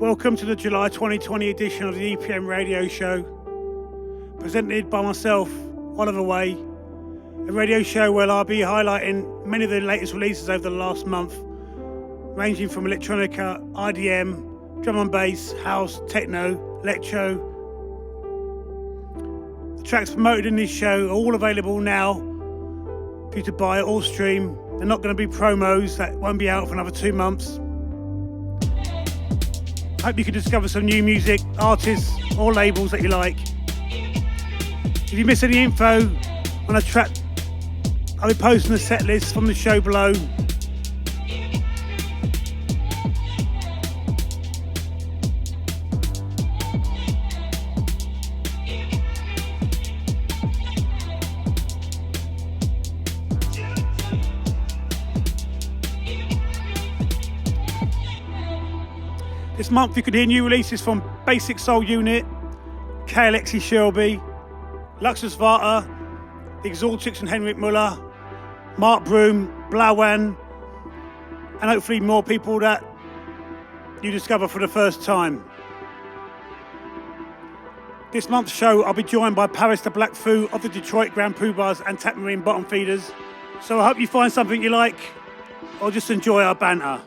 Welcome to the July 2020 edition of the EPM Radio Show, presented by myself, Oliver Way, a radio show where I'll be highlighting many of the latest releases over the last month, ranging from electronica, IDM, drum and bass, house, techno, electro. The tracks promoted in this show are all available now for you to buy or stream. They're not going to be promos that won't be out for another 2 months. Hope you can discover some new music, artists or labels that you like. If you miss any info on a track, I'll be posting a set list from the show below. This month you could hear new releases from Basic Soul Unit, Alexi Shelby, Luxus Vata, The Exotics and Henrik Muller, Mark Broom, Blawan, and hopefully more people that you discover for the first time. This month's show I'll be joined by Paris the Black Foo of the Detroit Grand Pubahs and Techmarine Bottom Feeders. So I hope you find something you like or just enjoy our banter.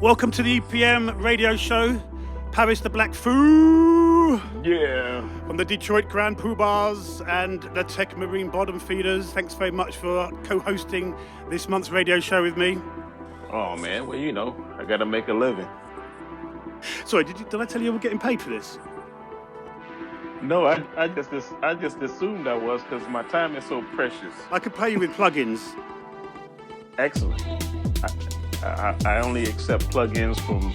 Welcome to the EPM Radio Show. Paris the Black Foo. Yeah. From the Detroit Grand Pubahs and the Techmarine Bottom Feeders. Thanks very much for co-hosting this month's radio show with me. Oh man, well you know, I gotta make a living. Sorry, did I tell you we're getting paid for this? No, I just assumed I was because my time is so precious. I could pay you with plugins. Excellent. I only accept plugins from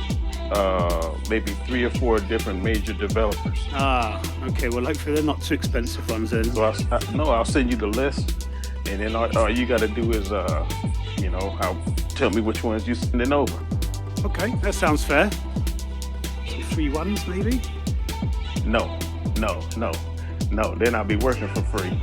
maybe 3 or 4 different major developers. Ah, okay. Well, hopefully they're not too expensive ones then. So I'll send you the list, and then all you got to do is, I'll tell me which ones you sending over. Okay, that sounds fair. Some free ones, maybe? No. Then I'll be working for free.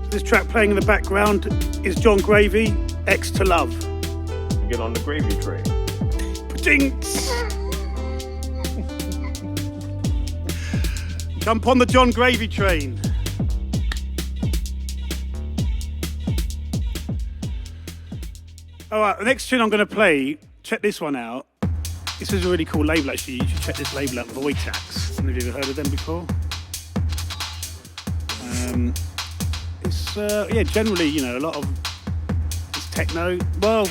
This track playing in the background is John Gravy, X to Love. Get on the gravy train. Jinx! Jump on the John Gravy train. All right, the next tune I'm going to play, check this one out. This is a really cool label, actually. You should check this label out, Voitax. Have you ever heard of them before? It's, generally, a lot of it's techno. Well,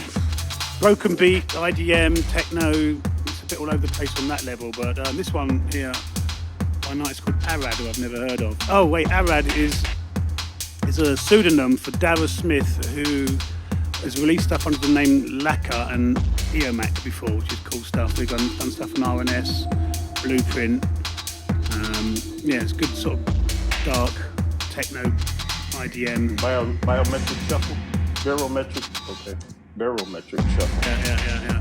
broken beat, IDM, techno. It's a bit all over the place on that level. But this one here, by night, it's called Arad, who I've never heard of. Oh, wait, Arad is a pseudonym for Dara Smith, who has released stuff under the name Lacquer and EOMAC before, which is cool stuff. We've done stuff on RNS, Blueprint. It's good sort of dark techno IDM. Biometric shuffle? Barometric? Okay. Barometric shuffle. Yeah.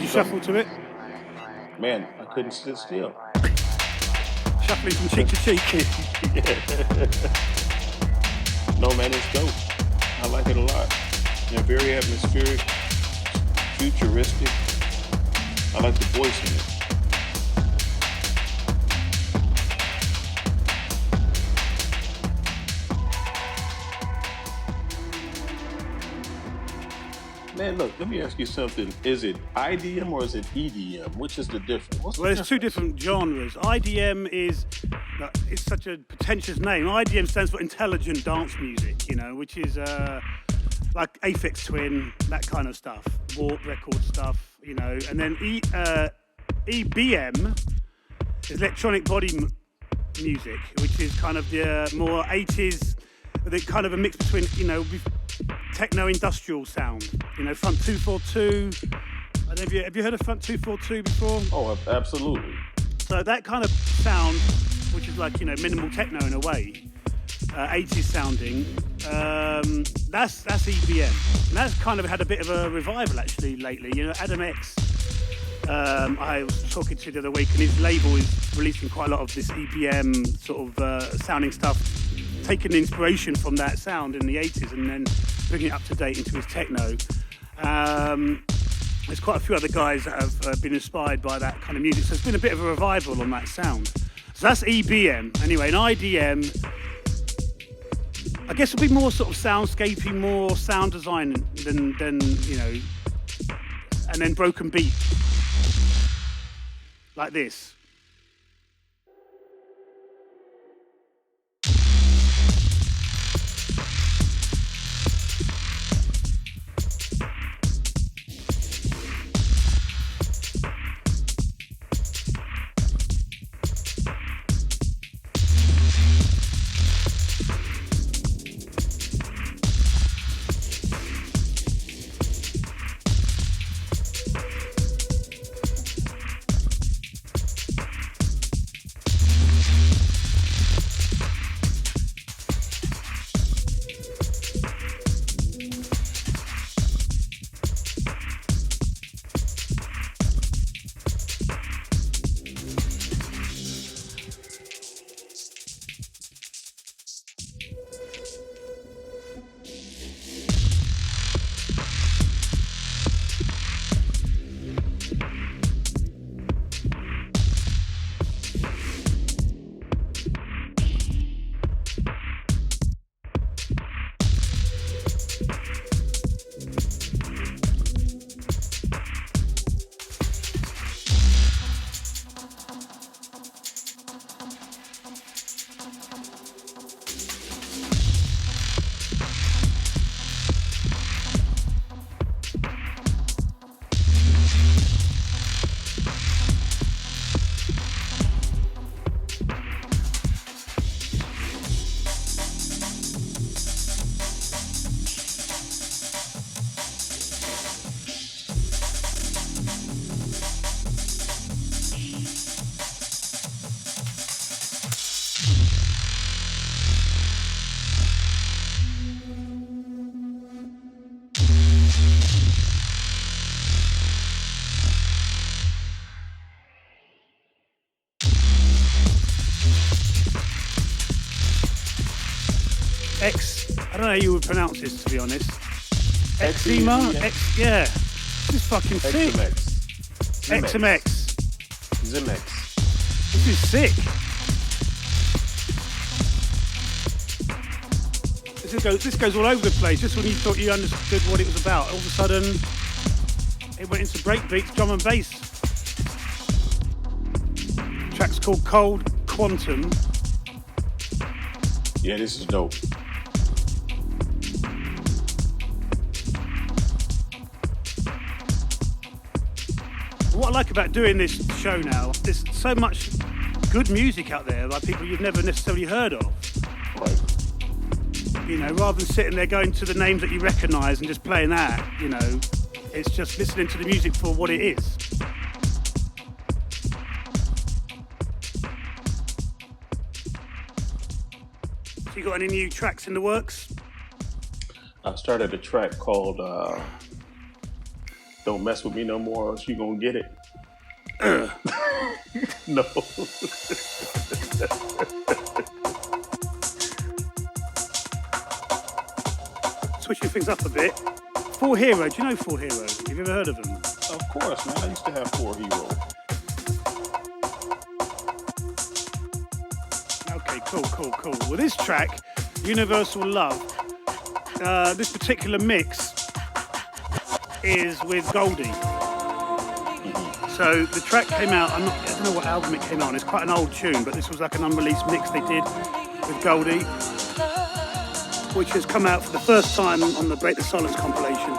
Shuffle to it. Man, I couldn't sit still. Shuffling from cheek to cheek. No, man, it's dope. I like it a lot. Very atmospheric, futuristic. I like the voice in it. Man, look, let me ask you something. Is it IDM or is it EDM? Which is the difference? There's two different genres. IDM is, it's such a pretentious name. IDM stands for Intelligent Dance Music, which is like Aphex Twin, that kind of stuff. Warp record stuff, And then EBM is Electronic Body Music, which is kind of the more 80s, kind of a mix between, techno-industrial sound, Front 242. I don't know, have you heard of Front 242 before? Oh, absolutely. So that kind of sound, which is like, minimal techno in a way, 80s sounding, that's EBM. And that's kind of had a bit of a revival actually lately. Adam X, I was talking to the other week, and his label is releasing quite a lot of this EBM sort of sounding stuff, taking inspiration from that sound in the 80s and then bringing it up to date into his techno. There's quite a few other guys that have been inspired by that kind of music, so it's been a bit of a revival on that sound. So that's EBM. Anyway, an IDM, I guess it'll be more sort of soundscapey, more sound design than and then broken beat, like this. I don't know how you would pronounce this, to be honest. XemeX? Yeah. This is fucking sick. XemeX. XemeX. This is sick. This goes all over the place. Just when you thought you understood what it was about, all of a sudden it went into breakbeats, drum and bass. The track's called Cold Quantum. Yeah, this is dope. What I like about doing this show now, there's so much good music out there, like people you've never necessarily heard of. Right. You know, rather than sitting there going to the names that you recognise and just playing that, you know, it's just listening to the music for what it is. So you got any new tracks in the works? I started a track called Don't Mess With Me No More or Else You Gonna Get It. No. Switching things up a bit. 4 Hero, do you know 4 Hero? Have you ever heard of them? Of course, man. I used to have 4 Hero. Okay, cool. Well, this track, Universal Love, this particular mix is with Goldie. So the track came out, I don't know what album it came out on, it's quite an old tune, but this was like an unreleased mix they did with Goldie, which has come out for the first time on the Break the Silence compilation.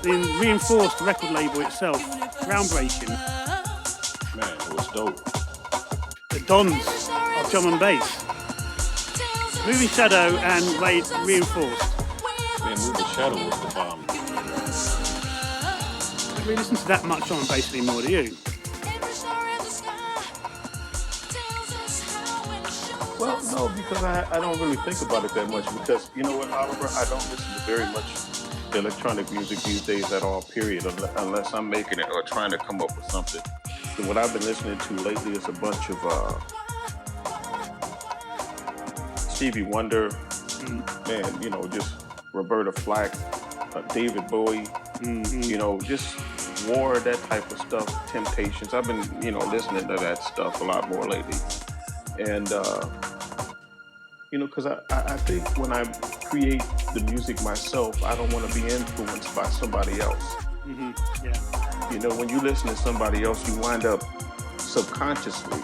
The reinforced record label itself, groundbreaking. Man, it was dope. The Dons of drum and bass. Moving Shadow and reinforced. Man, Moving Shadow was the bomb. I don't really listen to that much drum and bass anymore, do you? Well, no, because I don't really think about it that much because, you know what, Oliver, I don't listen to very much electronic music these days at all, period, unless I'm making it or trying to come up with something. And what I've been listening to lately is a bunch of Stevie Wonder, man, you know, just Roberta Flack, David Bowie, you know, just War, that type of stuff, Temptations. I've been, you know, listening to that stuff a lot more lately. And, you know, because I think when I create the music myself, I don't want to be influenced by somebody else. Yeah. You know, when you listen to somebody else, you wind up subconsciously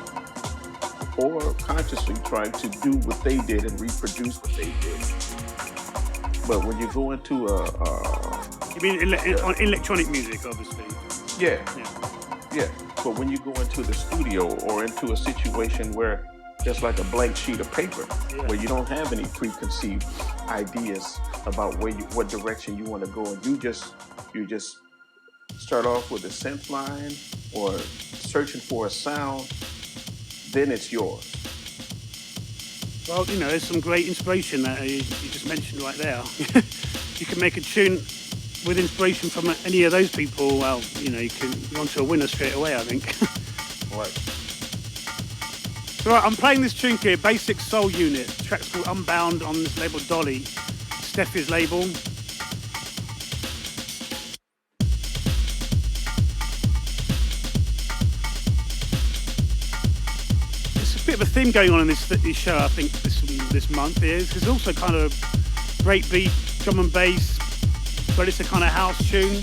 or consciously trying to do what they did and reproduce what they did. But when you go into you mean on electronic music, obviously? Yeah. But when you go into the studio or into a situation where there's like a blank sheet of paper, where you don't have any preconceived ideas about what direction you want to go, and you just start off with a synth line or searching for a sound, then it's yours. Well, you know, there's some great inspiration that you just mentioned right there. You can make a tune with inspiration from any of those people. Well, you know, you're onto a winner straight away, I think. Right. So right, I'm playing this tune here, Basic Soul Unit. The track's called Unbound on this label Dolly, Steffi's label. Bit of a theme going on in this show, I think, this month is. There's also kind of breakbeat, drum and bass, but it's a kind of house tune.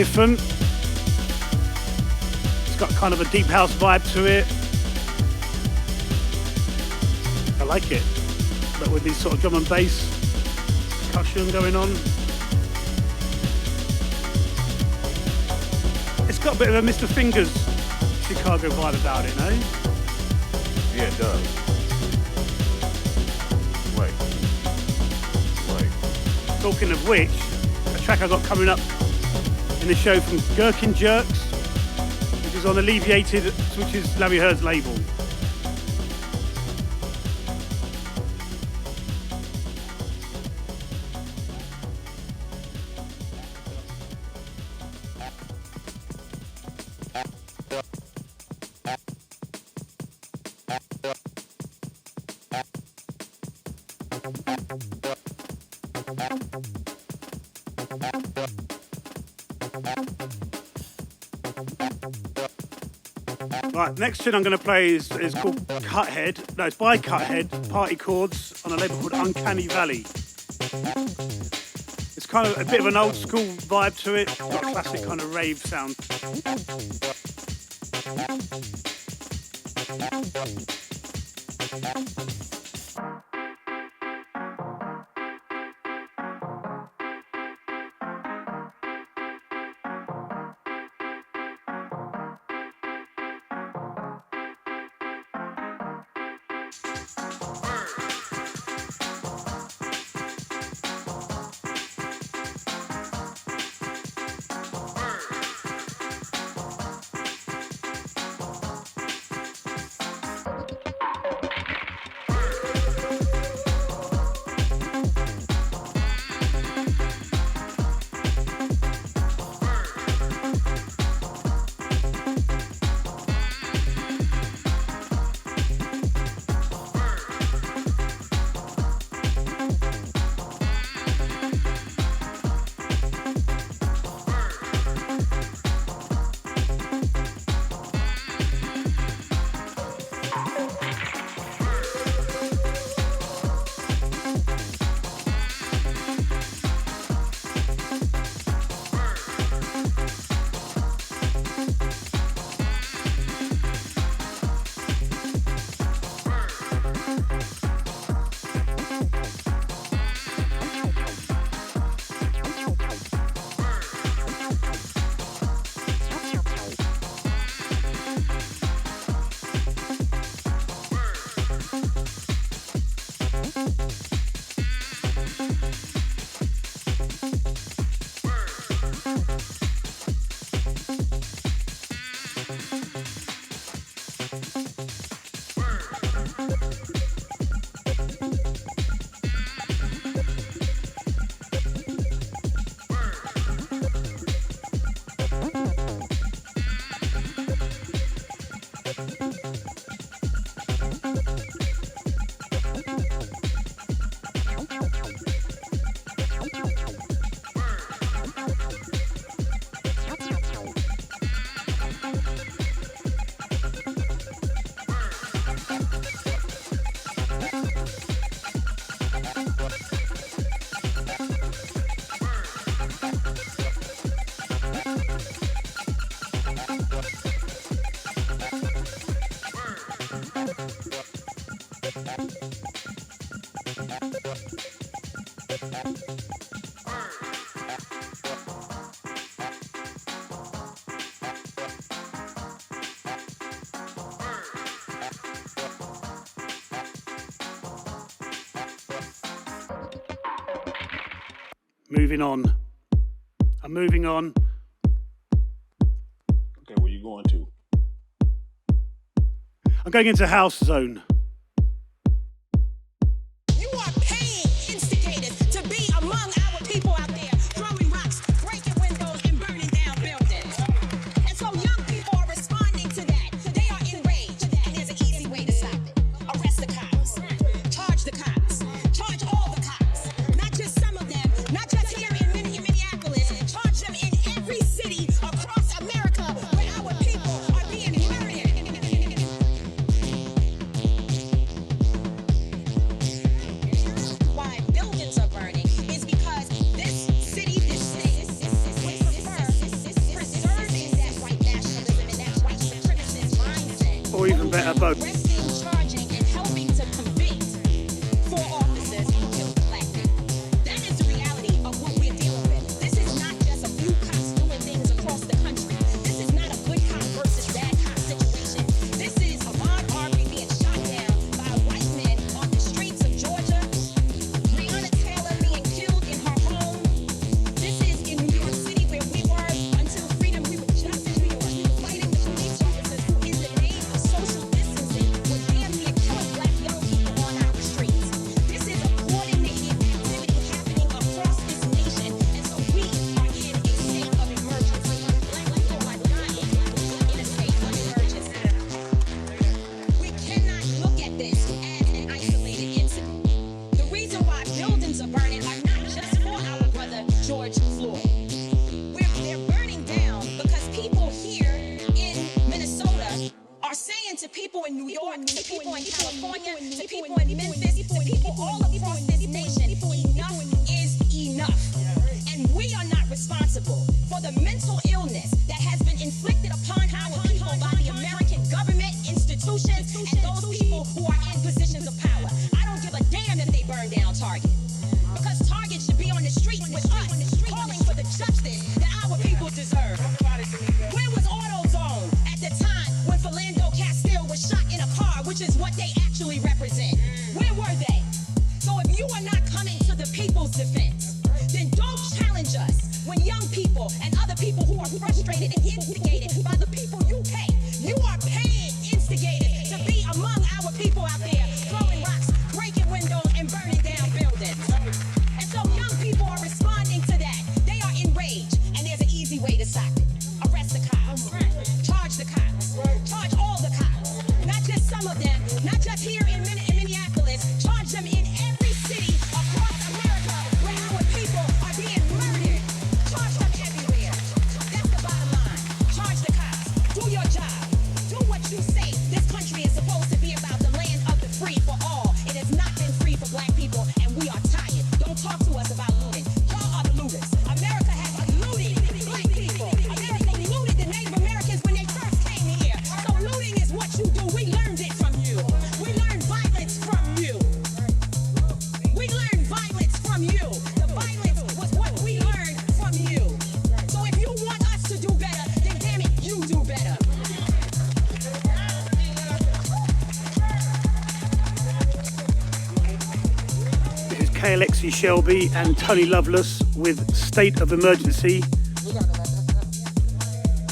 different. It's got kind of a deep house vibe to it. I like it. But with this sort of drum and bass percussion going on. It's got a bit of a Mr. Fingers Chicago vibe about it, no? Yeah, it does. Right. Talking of which, a track I got coming up in the show from Gherkin Jerks, which is on Alleviated, which is Larry Heard's label. Right, next tune I'm going to play is called Cuthead. No, it's by Cuthead, Party Chords, on a label called Uncanny Valley. It's kind of a bit of an old school vibe to it, got a classic kind of rave sound. Moving on. I'm moving on. Okay, where you going to? I'm going into House Zone. You are paying instigators to be among our people out there, throwing rocks, breaking windows, and burning down buildings. And so young people are responding to that. They are enraged, and there's an easy way to stop it. Arrest the cops. Charge the cops. Charge all the cops. Not just some of them, not just here in Minneapolis. Charge them in every city across America where our people are being murdered. Why buildings are burning is because this city, this state, would prefer preserving that white nationalism and that white supremacist mindset. Or even better, both. Arresting, charging, and helping to convict saying to people in New York, to people in California, to people in Memphis, to people all across this nation, enough is enough. And we are not responsible for the mental illness that has been inflicted upon our people by the American government, institutions, and those people who are in positions of power. I don't give a damn if they burn down Target. Because Target should be on the streets with us, calling for the justice that our people deserve. Where was AutoZone at the time when Philando Castile was shot in a car, which is what they actually represent? Where were they? So if you are not coming to the people's defense, then don't challenge us when young people and other people who are frustrated and instigated by the people you pay. You are paying instigators to be among our people out there, throwing rocks, breaking windows, and burning down buildings. And so young people are responding to that. They are enraged, and there's an easy way to stop it. Arrest the cops. Charge the cops. Charge all the cops. Not just some of them, not just here in Minneapolis. Charge them in every city across America where our people are being murdered. Charge them everywhere. That's the bottom line. Charge the cops. Do your job. Do what you say. This country is supposed to be about the land of the free for all. It has not been free for black people, and we are tired. Don't talk to us about looting. Y'all are the looters. America has looted black people. America looted the Native Americans when they first came here. So looting is what you do. We learned it from you. We learned violence from you. We learned violence from you. The violence was what we learned from you. So if you want us to do better, then damn it, you do better. This is Alexi, Shelby and Tony Loveless with State of Emergency.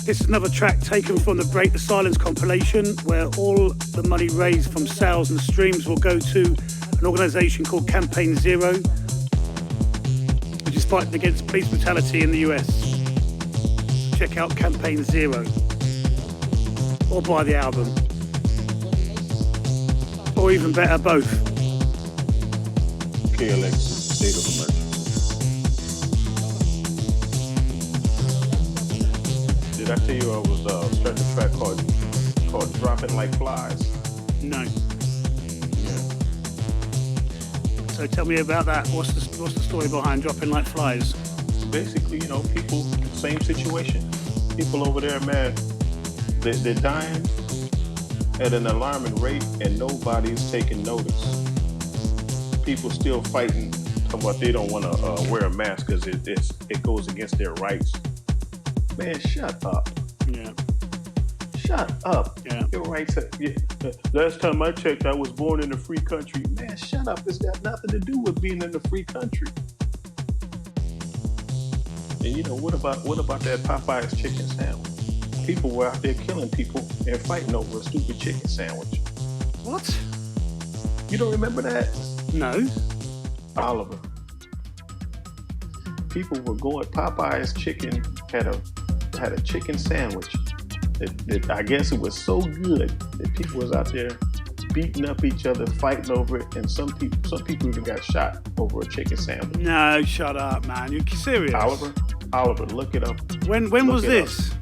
This is another track taken from the Break the Silence compilation, where all the money raised from sales and streams will go to an organisation called Campaign Zero, which is fighting against police brutality in the US. Check out Campaign Zero, or buy the album, or even better, both. KLX, State of Emergency. Did I tell you I was starting a track called Dropping Like Flies? No. Yeah. So tell me about that. What's the story behind Dropping Like Flies? Basically, people, same situation. People over there, man, they're dying at an alarming rate and nobody's taking notice. People still fighting about they don't want to wear a mask because it goes against their rights. Man, shut up. Yeah. Shut up. Yeah. Your rights. Last time I checked, I was born in a free country. Man, shut up. It's got nothing to do with being in a free country. And what about that Popeyes chicken sandwich? People were out there killing people and fighting over a stupid chicken sandwich. What? You don't remember that? No. Oliver. People were going. Popeyes chicken had a chicken sandwich that I guess it was so good that people was out there beating up each other, fighting over it, and some people even got shot over a chicken sandwich. No, shut up, man. You're serious? Oliver, look it up. When was this?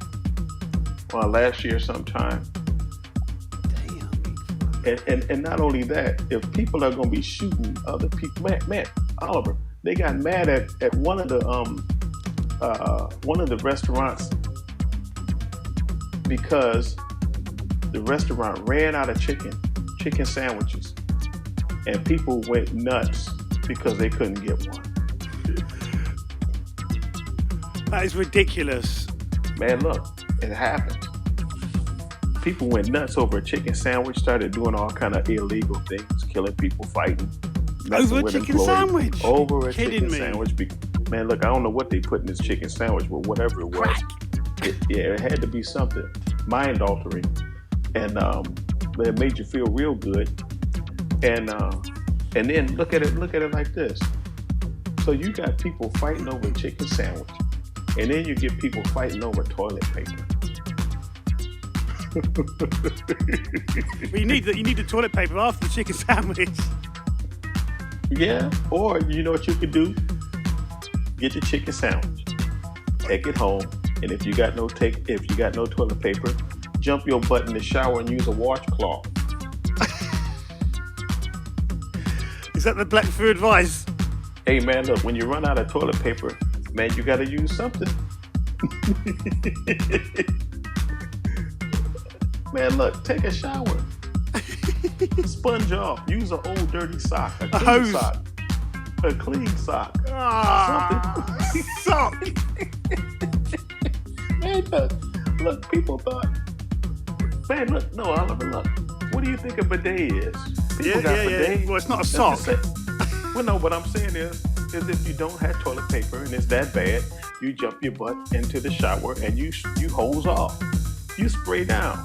Last year sometime. Damn. And not only that, if people are going to be shooting other people, man, Oliver, they got mad at one of the restaurants because the restaurant ran out of chicken sandwiches, and people went nuts because they couldn't get one. That is ridiculous. Man, look, it happened. People went nuts over a chicken sandwich, started doing all kind of illegal things, killing people, fighting. Over a chicken sandwich? Over a Kidding chicken me. sandwich. Man, look, I don't know what they put in this chicken sandwich, but whatever it was, it had to be something mind-altering, and it made you feel real good. And then look at it like this. So you got people fighting over a chicken sandwich, and then you get people fighting over toilet paper. Well, you need the toilet paper after the chicken sandwich. Yeah, or you know what you could do? Get your chicken sandwich, take it home, and if you got no toilet paper, jump your butt in the shower and use a washcloth. Is that the black food advice? Hey man, look, when you run out of toilet paper, man, you gotta use something. Man, look, take a shower. Sponge off. Use an old dirty sock. A clean sock. A clean sock. Sock. Man, look, people thought, man, look, no, Oliver, look. What do you think a bidet is? People got bidets. Well, it's not a sock. Well, no, what I'm saying is if you don't have toilet paper and it's that bad, you jump your butt into the shower and you hose off. You spray down.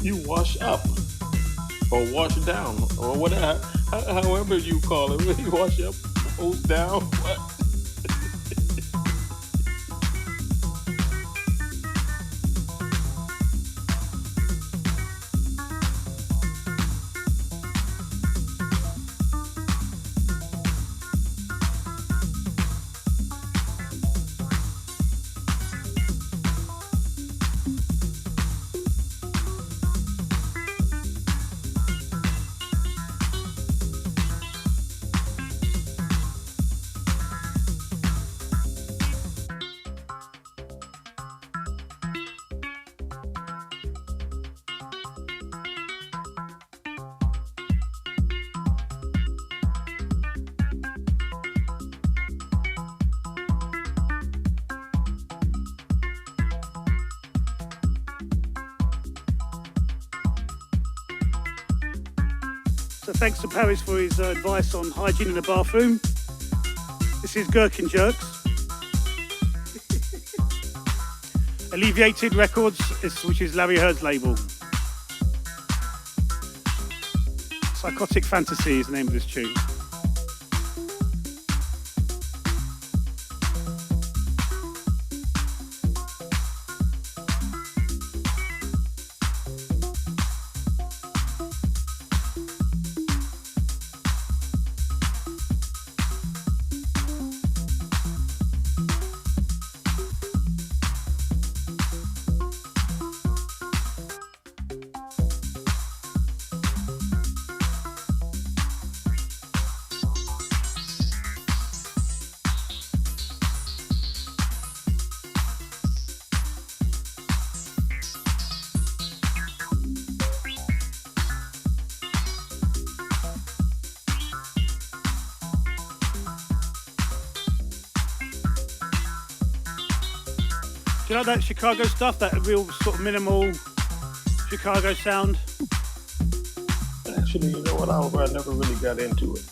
You wash up or wash down or whatever, however you call it. You wash up, hose down. What? So thanks to Paris for his advice on hygiene in the bathroom. This is Gherkin Jerks. Alleviated Records, which is Larry Heard's label. Psychotic Fantasy is the name of this tune. Do you like that Chicago stuff? That real sort of minimal Chicago sound? Actually, you know what, Oliver? I never really got into it.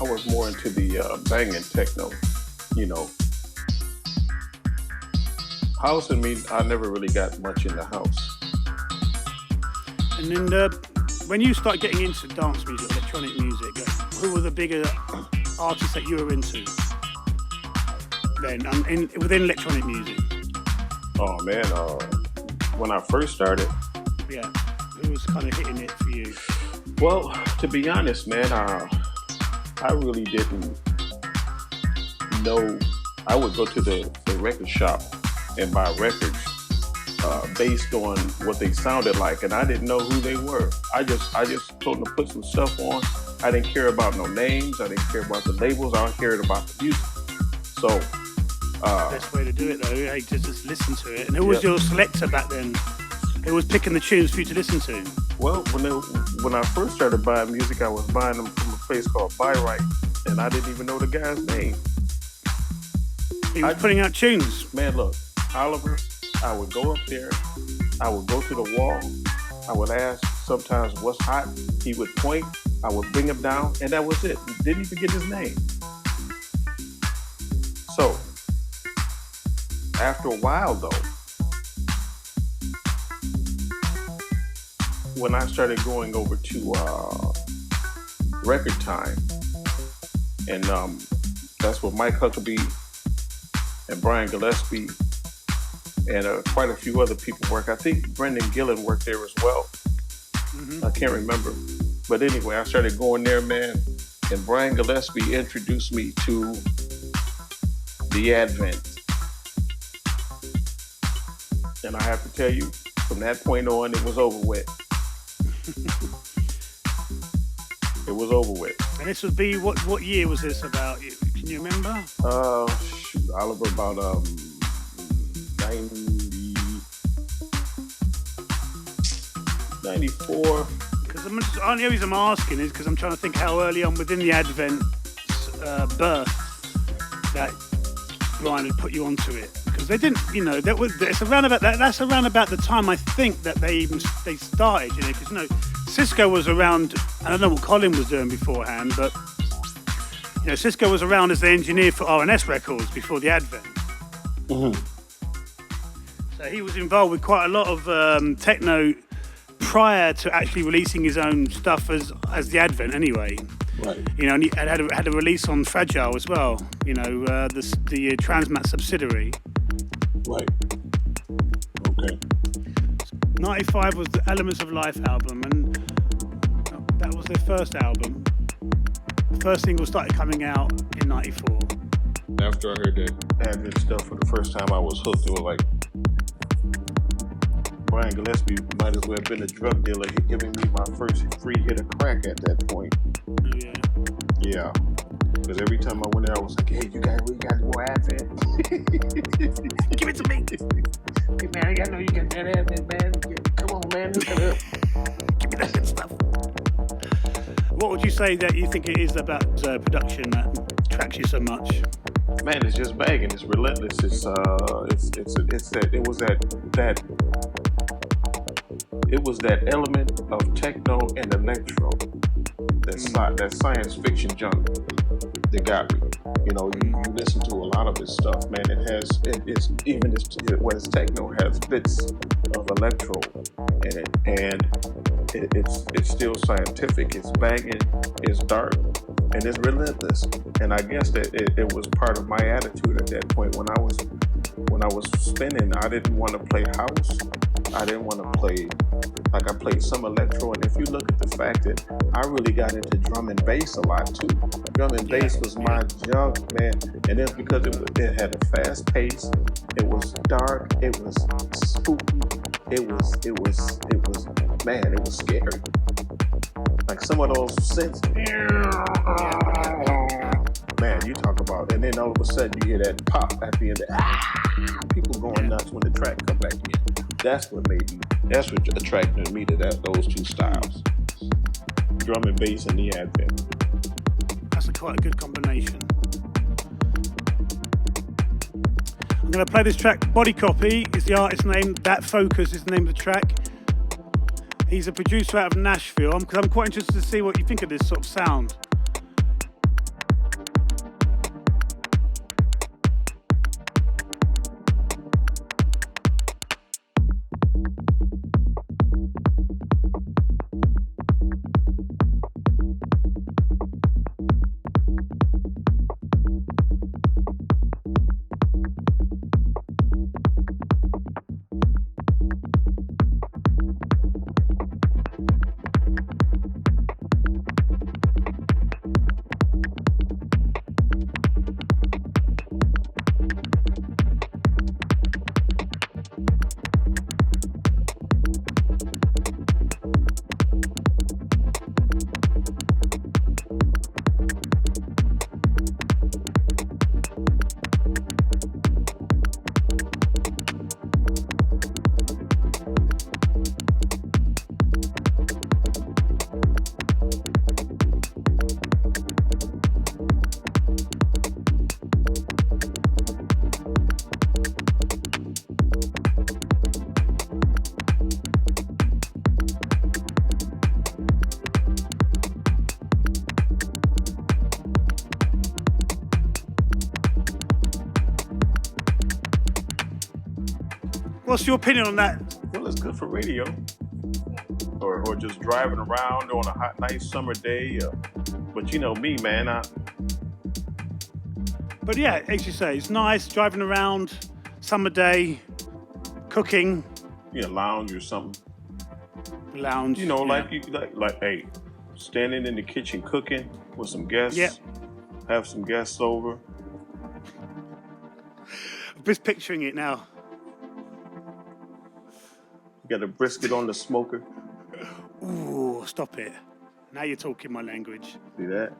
I was more into the banging techno, you know. House and me, I never really got much in the house. And then when you start getting into dance music, electronic music, who were the bigger artists that you were into then, within electronic music? Oh man, when I first started, yeah, who was kind of hitting it for you? Well, to be honest, man, I really didn't know. I would go to the record shop and buy records based on what they sounded like, and I didn't know who they were. I just told them to put some stuff on. I didn't care about no names. I didn't care about the labels. I cared about the music. So best way to do it though, hey, to just listen to it. And who was your selector back then? Who was picking the tunes for you to listen to? Well, when I first started buying music, I was buying them from a place called Buy Right, and I didn't even know the guy's name. He was putting out tunes. Man, look, Oliver, I would go up there, I would go to the wall, I would ask sometimes what's hot, he would point, I would bring him down, and that was it. Didn't even get his name. So, after a while though, when I started going over to Record Time, and that's where Mike Huckabee and Brian Gillespie and quite a few other people work. I think Brendan Gillen worked there as well. Mm-hmm. I can't remember. But anyway, I started going there, man, and Brian Gillespie introduced me to the Advent. And I have to tell you, from that point on, it was over with. It was over with. And this would be, what year was this about? Can you remember? Oliver, about 94. Because the only reason I'm asking is because I'm trying to think how early on within the Advent birth that Brian had put you onto it. Because they didn't, it's around about that. That's around about the time I think that they started. Because Cisco was around. I don't know what Colin was doing beforehand, but Cisco was around as the engineer for R&S Records before the Advent. Mm-hmm. So he was involved with quite a lot of techno prior to actually releasing his own stuff as the Advent anyway. Right. And he had a release on Fragile as well, the Transmat subsidiary. Right. Okay. 95 was the Elements of Life album, and that was their first album. The first single started coming out in 94. After I heard that Advent stuff for the first time, I was hooked. It was like, Brian Gillespie might as well have been a drug dealer. He giving me my first free hit of crack at that point. Yeah. Yeah. Because every time I went there, I was like, hey, we got more Advent. Give it to me. Hey, man, I know you got that Advent, man. Come on, man. Look it up. Give me that good stuff. What would you say that you think it is about production that attracts you so much? Man, it's just banging. It's relentless. It was that element of techno and electro, that science fiction junk that got me. You listen to a lot of his stuff, man. It's techno has bits of electro in it, and it's still scientific. It's banging, it's dark, and it's relentless. And I guess that it was part of my attitude at that point when I was spinning. I didn't want to play house. I didn't want to play, like I played some electro, and if you look at the fact that I really got into drum and bass a lot too. Drum and bass was my junk, man, and it's because it had a fast pace, it was dark, it was spooky, it was scary. Like some of those synths, man, you talk about, and then all of a sudden you hear that pop at the end, people going nuts when the track come back in. That's what attracted me to those two styles. Drum and bass and the Advent. That's quite a good combination. I'm going to play this track, Body Copy is the artist's name, That Focus is the name of the track. He's a producer out of Nashville, because I'm quite interested to see what you think of this sort of sound. What's your opinion on that? Well, it's good for radio, or just driving around on a hot, nice summer day. But you know me, man. But yeah, as you say, it's nice driving around, summer day, cooking. Yeah, lounge or something. Lounge. You know, like hey, standing in the kitchen cooking with some guests. Yep. Have some guests over. I'm just picturing it now. You got a brisket on the smoker. Ooh, stop it. Now you're talking my language. See that?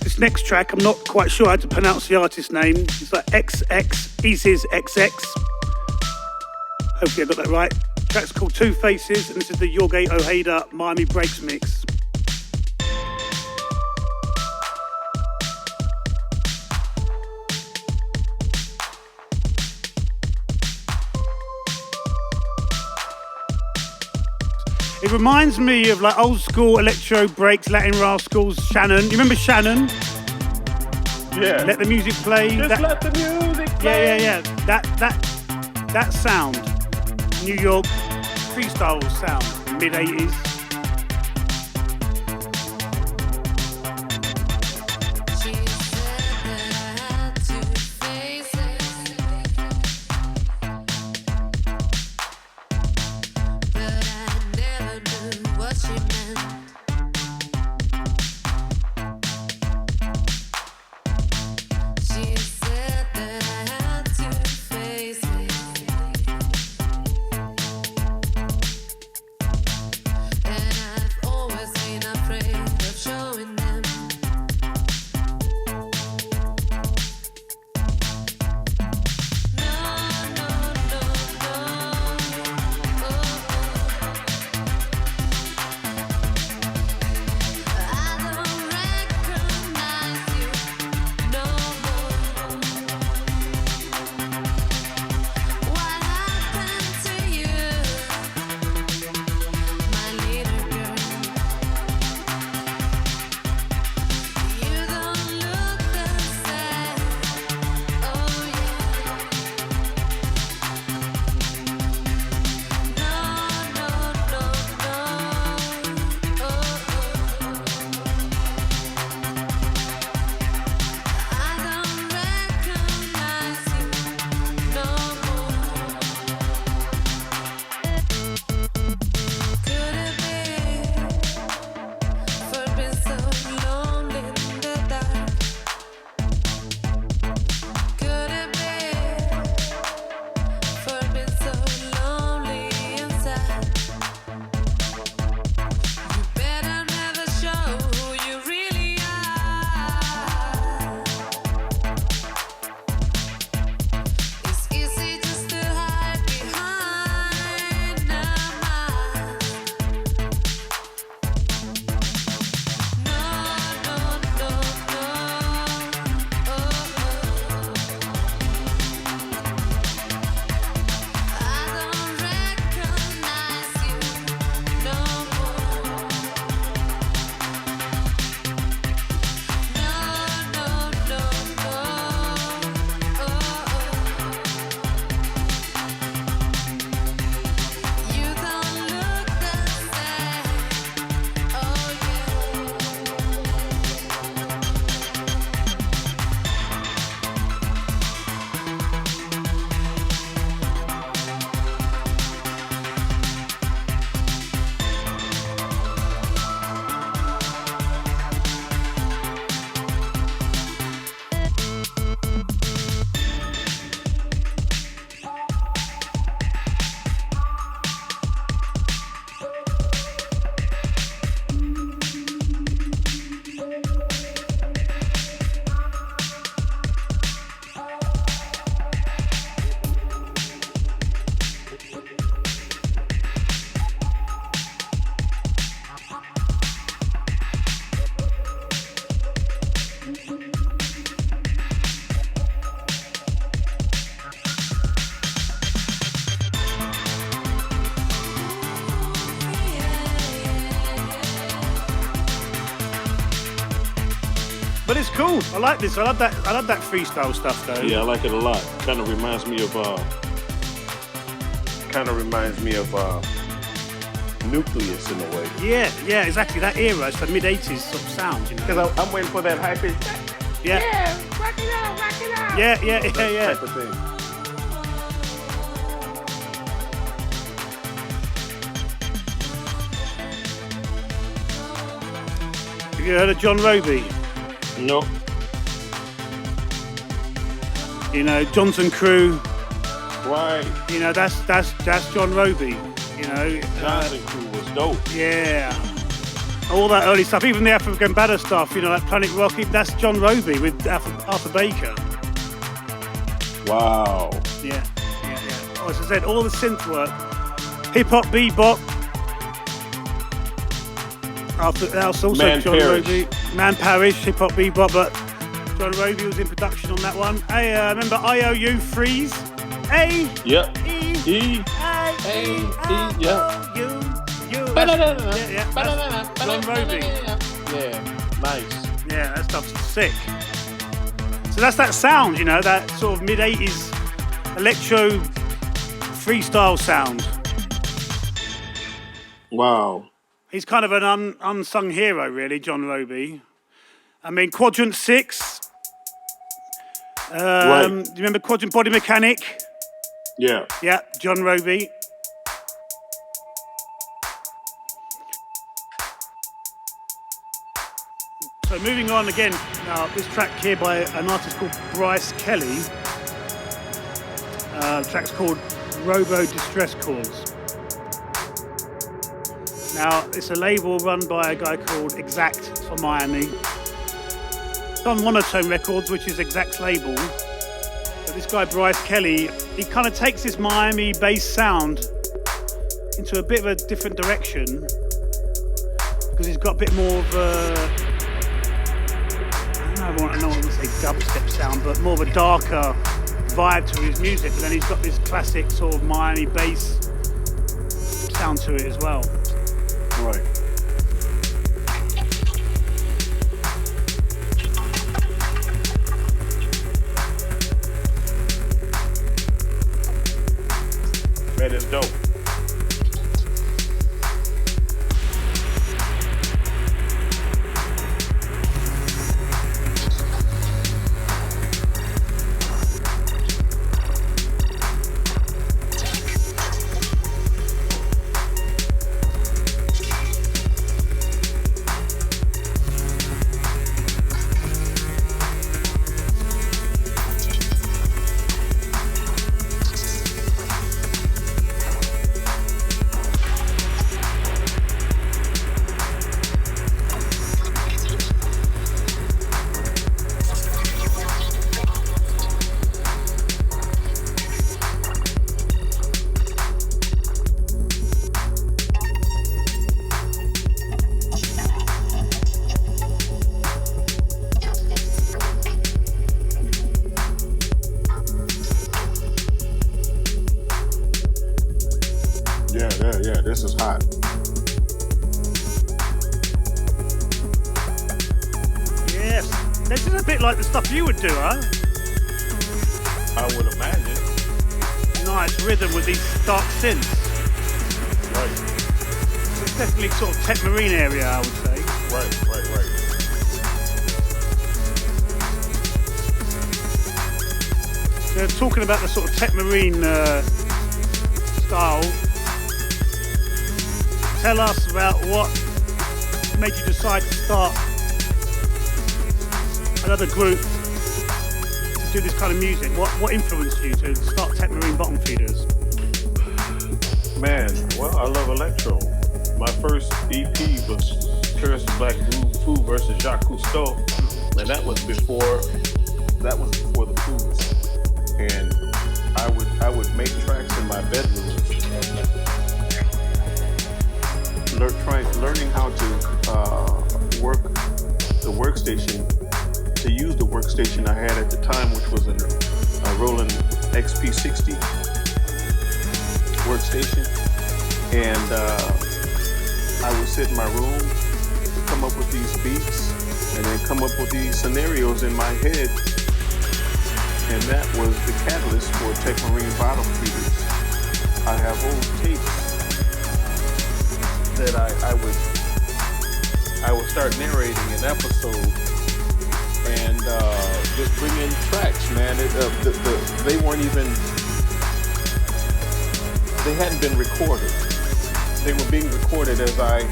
This next track, I'm not quite sure how to pronounce the artist name. It's like XX, Easy's XX. Hopefully I got that right. The track's called Two Faces, and this is the Jorge Ojeda Miami Breaks mix. It reminds me of like old school electro breaks, Latin rascals, Shannon. You remember Shannon? Yeah. Let the music play. Just let the music play. Yeah. That sound. New York freestyle sound, mid-80s. But it's cool. I like this. I love that freestyle stuff though. Yeah, I like it a lot. Kind of reminds me of Nucleus in a way. Yeah, exactly. That era, it's the mid '80s sort of sound, you know. Because I'm waiting for that high pitch. Yeah. Rock it out. Yeah. Type of thing. Have you heard of John Roby? No. You know, Johnson Crew. Right. You know, that's John Roby. You know, Johnson Crew was dope. Yeah. All that early stuff, even the African Bada stuff. You know, like Planet Rock. That's John Roby with Arthur Baker. Wow. Yeah. As I said, all the synth work, hip hop, bebop. That's also Man John Parrish. Roby. Man Parrish, hip hop, bebop, but John Roby was in production on that one. Hey, remember IOU Freeze? A. Yep. E. E. A. Yeah. U. Yeah. That's John Roby. Yeah. Nice. Yeah, that stuff's sick. So that's that sound, you know, that sort of mid 80s electro freestyle sound. Wow. He's kind of an unsung hero, really, John Roby. I mean, Quadrant 6. Right. Do you remember Quadrant Body Mechanic? Yeah. Yeah, John Roby. So moving on again, now this track here by an artist called Bryce Kelly. The track's called Robo Distress Calls. Now, it's a label run by a guy called Exact from Miami. It's on Monotone Records, which is Exact's label. But this guy, Bryce Kelly, he kind of takes this Miami bass sound into a bit of a different direction because he's got a bit more of a, I don't want to say dubstep sound, but more of a darker vibe to his music. But then he's got this classic sort of Miami bass sound to it as well. Right. Man, it's dope. Yeah, this is hot. Yes, this is a bit like the stuff you would do, huh? I would imagine. Nice rhythm with these dark synths. Right. So it's definitely sort of Techmarine area, I would say. Right. So talking about the sort of Techmarine style, tell us about what made you decide to start another group to do this kind of music. What influenced you to start Techmarine Bottom Feeders? Man, well, I love electro. My first EP was Curse Black Foo versus Jacques Cousteau, and that was before the Foos. And I would make tracks in my bedroom, learning how to work the workstation, to use the workstation I had at the time, which was a Roland XP60 workstation, and I would sit in my room to come up with these beats and then come up with these scenarios in my head. And that was the catalyst for Techmarine Bottom Feeders. I have old tapes that I would start narrating an episode and just bring in tracks, man. They weren't even, they hadn't been recorded. They were being recorded as I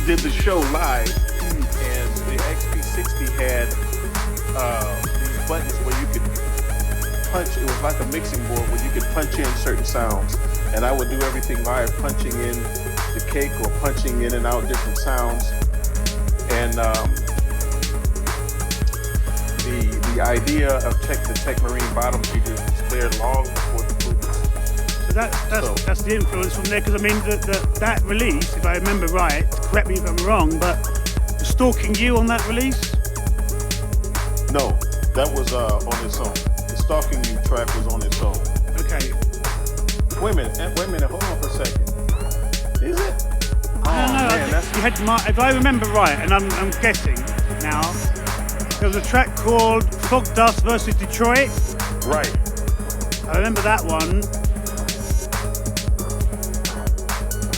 did the show live, and the XP60 had these buttons where you could punch. It was like a mixing board where you could punch in certain sounds, and I would do everything live, punching in the cake or punching in and out different sounds. And the idea of the Techmarine Bottom Feeders was there long before the Pubahs. That's the influence from there, because I mean that release, if I remember right, correct me if I'm wrong, but was Stalking You on that release? No, that was on its own. The Stalking You track was on its own. Okay. Wait a minute, hold on for a second. Is it? I don't know. Man, you had if I remember right, and I'm guessing now, there was a track called Fog Dust versus Detroit. Right. I remember that one.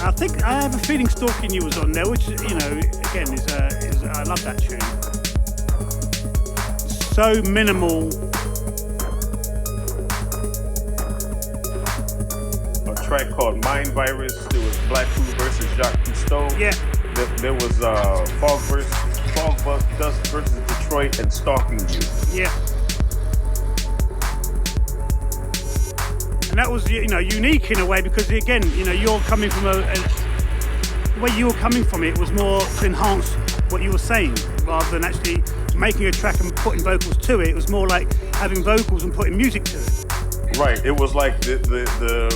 I think I have a feeling Stalking You was on there, which, you know, again is I love that tune. So minimal. A track called Mind Virus. There was Black Food versus Jacques Cousteau. Yeah. There was Fog Dust versus Detroit and Stalking You. Yeah. And that was, you know, unique in a way, because again, you know, you're coming from the way you were coming from it was more to enhance what you were saying rather than actually making a track and putting vocals to it. It was more like having vocals and putting music to it. Right. It was like the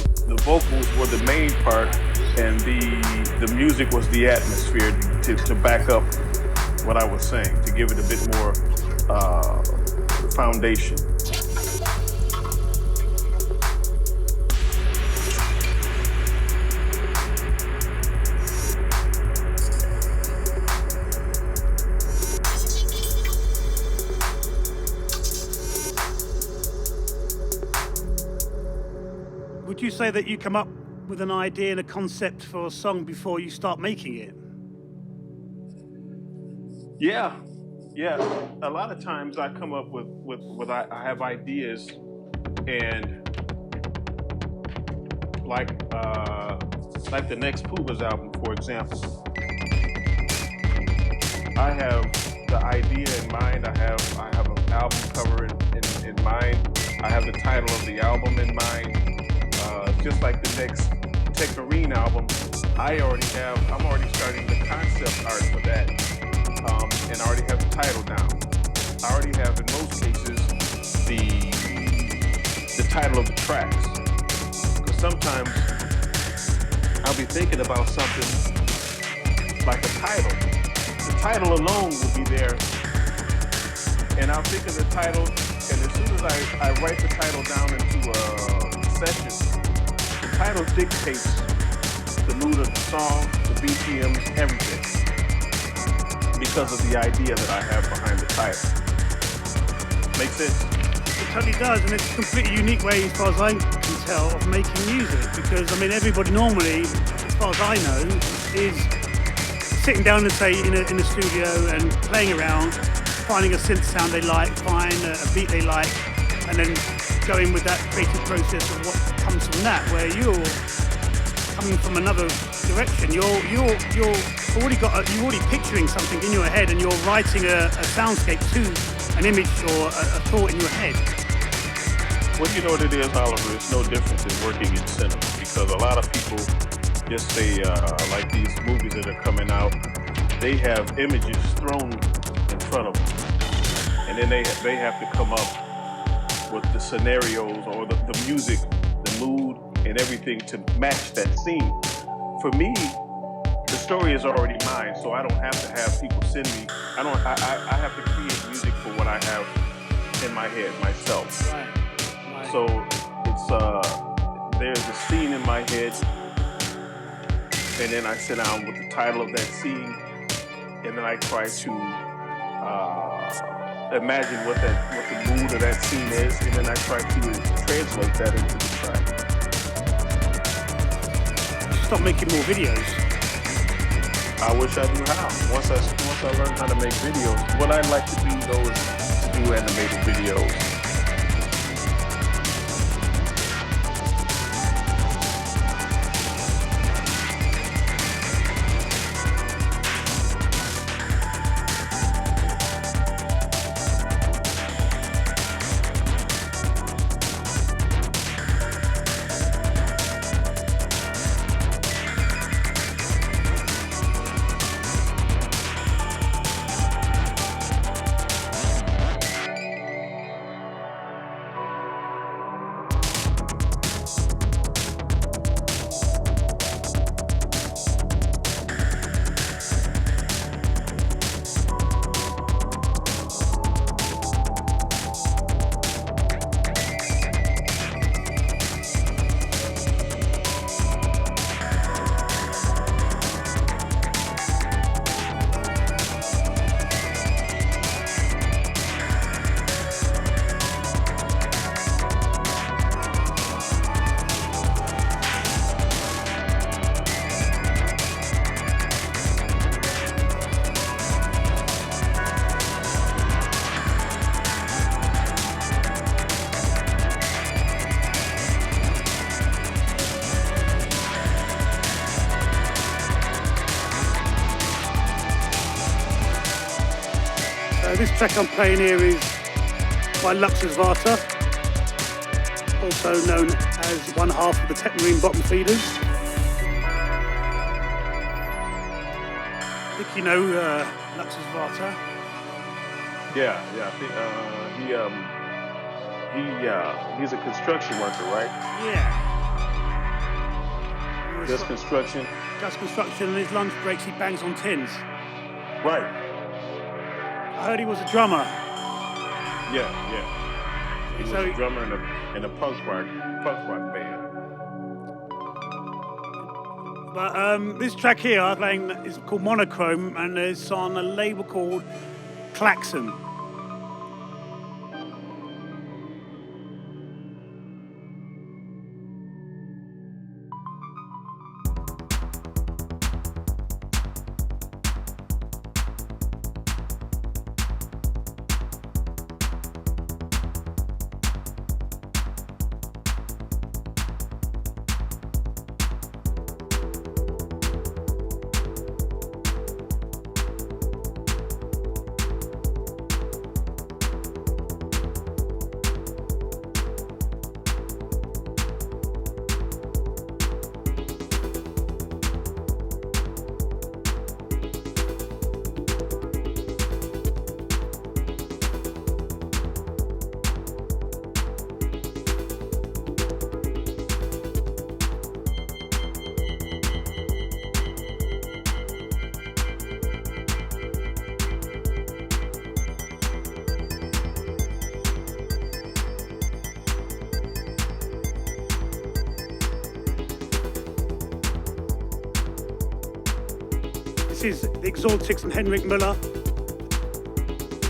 vocals were the main part, and the music was the atmosphere to back up what I was saying, to give it a bit more foundation. Would you say that you come up with an idea and a concept for a song before you start making it? Yeah. A lot of times I come up with I have ideas, and like the next Pubahs album, for example. I have the idea in mind. I have an album cover in mind. I have the title of the album in mind. Just like the next Techmarine album, I'm already starting the concept art for that, and I already have the title down. I already have, in most cases, the title of the tracks. Because sometimes I'll be thinking about something like a title. The title alone will be there, and I'll think of the title, and as soon as I write the title down into a session, the title dictates the mood of the song, the BPMs, everything, because of the idea that I have behind the title. Make sense? It totally does, and it's a completely unique way, as far as I can tell, of making music. Because I mean, everybody normally, as far as I know, is sitting down and say in a studio and playing around, finding a synth sound they like, find a beat they like, and then going with that creative process of what comes from that. Where you're coming from another direction, you're already picturing something in your head, and you're writing a soundscape to an image or a thought in your head. Well, you know what it is, Oliver? It's no different than working in cinema, because a lot of people just say, like these movies that are coming out, they have images thrown in front of them, and then they have to come up with the scenarios or the music, the mood, and everything to match that scene. For me, the story is already mine, so I don't have to have people send me. I have to create music for what I have in my head myself. Right. So it's there's a scene in my head, and then I sit down with the title of that scene, and then I try to imagine what the mood of that scene is, and then I try to translate that into the track. Stop making more videos. I wish I knew how. Once I learn how to make videos, what I'd like to do though is to do animated videos. This track I'm playing here is by Loveless, also known as one half of the Techmarine Bottom Feeders. I think you know Loveless. Yeah. I think he's a construction worker, right? Yeah. Does construction. Does construction, and his lunch breaks he bangs on tins. Right. I heard he was a drummer. Yeah. He was So a drummer in a punk rock band. But this track here I'm playing is called Monochrome, and it's on a label called Klaxon. This is the Exotics and Henrik Müller.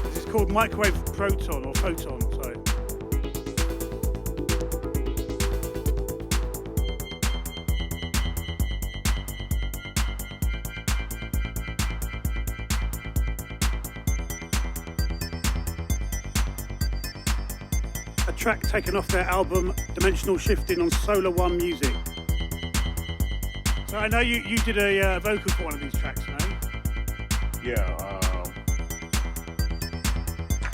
This is called Microwave Proton, or Photon, sorry. A track taken off their album Dimensional Shifting on Solar One Music. So I know you did a vocal for one of these tracks, no? Yeah,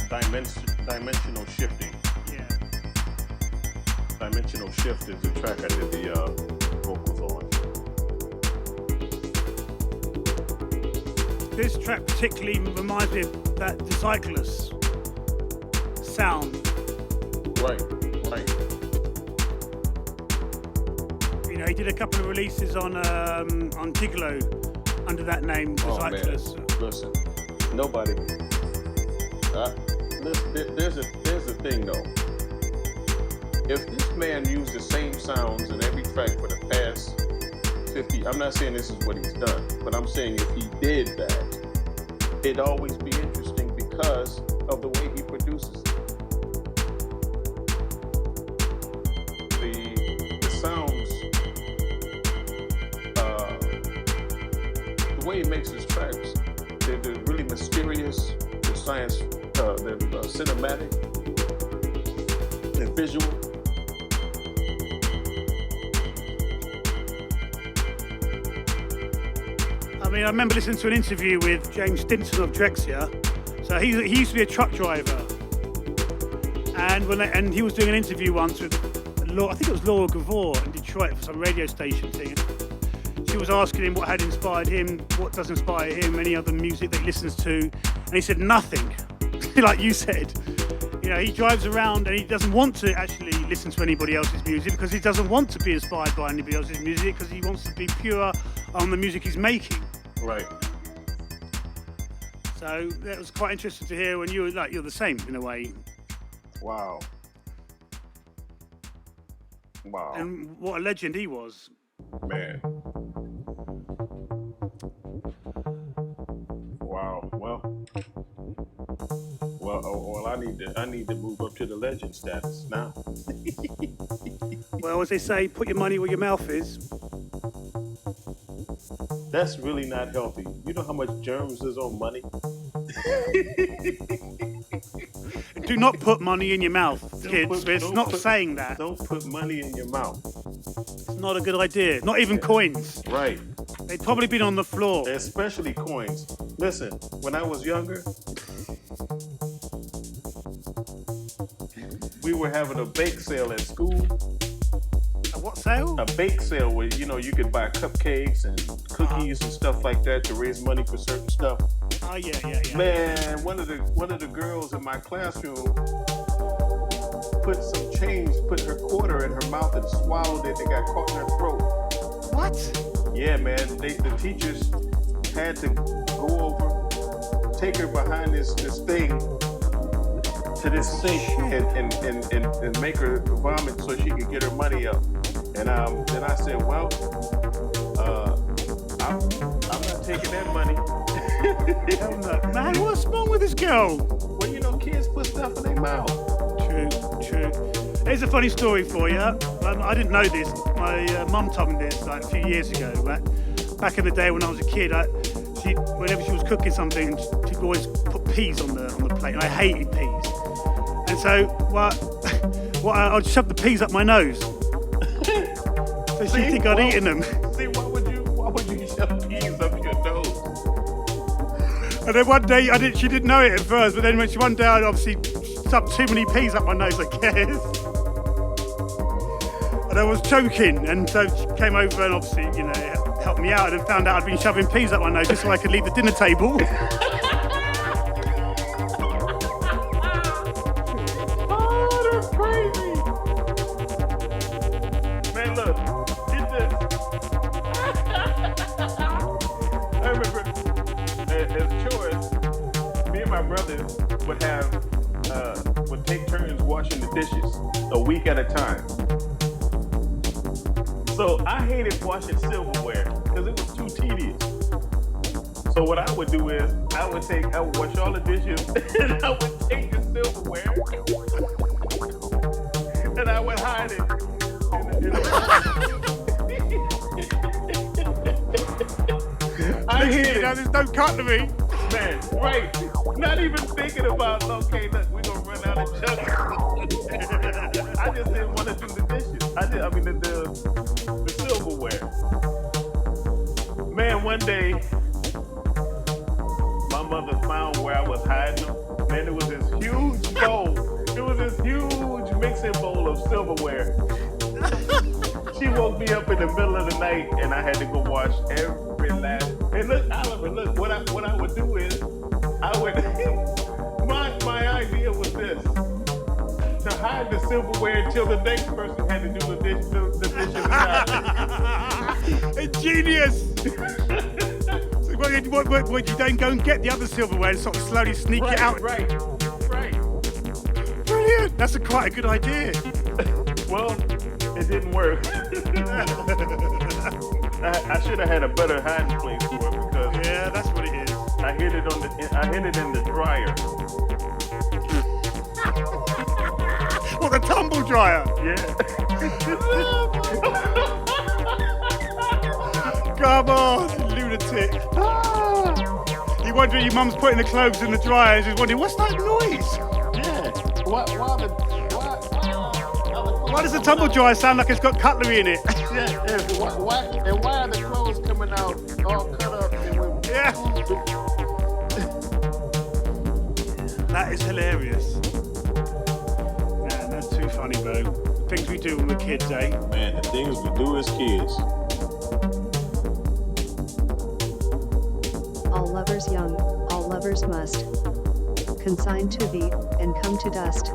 Dimensional Shifting. Yeah. Dimensional Shift is the track I did the vocals on. This track particularly reminds me of that the Cyclist sound. Right. You know, he did a couple of releases on Gigolo under that name, the Cyclist. Man. Listen, nobody. There's a thing though. If this man used the same sounds in every track for the past 50, I'm not saying this is what he's done, but I'm saying if he did that, it always be interesting because of the way he produces it. The sounds, the way he makes his tracks, they're really mysterious, they're science, they're cinematic, they're visual. I mean, I remember listening to an interview with James Stinson of Drexciya. So he used to be a truck driver, and he was doing an interview once with I think it was Laura Gavor in Detroit for some radio station thing. She was asking him what had inspired him, what does inspire him, any other music that he listens to, and he said nothing. Like you said, you know, he drives around and he doesn't want to actually listen to anybody else's music because he doesn't want to be inspired by anybody else's music because he wants to be pure on the music he's making. Right. So that was quite interesting to hear when you're the same in a way. Wow. Wow. And what a legend he was. Man. Wow. Well, I need to move up to the legend status now. Well, as they say, put your money where your mouth is. That's really not healthy. You know how much germs is on money? Do not put money in your mouth, kids. It's not saying that. Don't put money in your mouth. It's not a good idea. Not even coins. Right. They'd probably been on the floor. Especially coins. Listen, when I was younger, we were having a bake sale at school. A what sale? A bake sale where, you know, you could buy cupcakes and cookies and stuff like that to raise money for certain stuff. Oh yeah. Man, one of the girls in my classroom put her quarter in her mouth and swallowed it and got caught in her throat. What? Yeah, man. The teachers had to go over, take her behind this thing to this sink and make her vomit so she could get her money up. And then I said, well, I'm not taking that money. Man, what's wrong with this girl? Well, you know, kids put stuff in their mouth. True. Here's a funny story for you. I didn't know this. My mum told me this like a few years ago. Right? Back in the day when I was a kid, whenever she was cooking something, she'd always put peas on the plate, and I hated peas. And so, I'd shove the peas up my nose. So she'd think I'd eaten them. See, why would you shove peas up your nose? And then one day, she didn't know it at first, but then one day I obviously shoved too many peas up my nose, I guess. And I was choking, and so she came over and obviously, you know, helped me out and found out I'd been shoving peas up my nose just so I could leave the dinner table. Oh, that's crazy. Man, look, get this. I remember as chores, me and my brothers would take turns washing the dishes a week at a time. So I hated washing silverware because it was too tedious. So what I would do is I would wash all the dishes and I would take the silverware and I would hide it in the I hid it. Now there's no cutlery. Man, right. Not even thinking about, okay, look, we're going to run out of chucks. I just didn't want to do the dishes. The silverware. Man, one day, my mother found where I was hiding them. Man, it was this huge bowl. It was this huge mixing bowl of silverware. She woke me up in the middle of the night, and I had to go wash every last. And look, Oliver, look, what I would do is, my idea was this: to hide the silverware until the next person had to do the dishes. Genius! So what, you don't go and get the other silverware and sort of slowly sneak it out? Right. Brilliant! That's quite a good idea. Well, it didn't work. I should have had a better hiding place for it because... Yeah, that's what it is. I hit it in the dryer. What, the tumble dryer? Yeah. Come on, lunatic. You wondering your mum's putting the clothes in the dryer, she's wondering, what's that noise? Yeah. Why does the tumble dryer sound like it's got cutlery in it? Yeah. Why are the clothes coming out all cut up? Yeah. That is hilarious. Man, that's too funny, bro. Things we do when we're kids, eh? Man, the things we do as kids. All lovers young, all lovers must consign to thee and come to dust.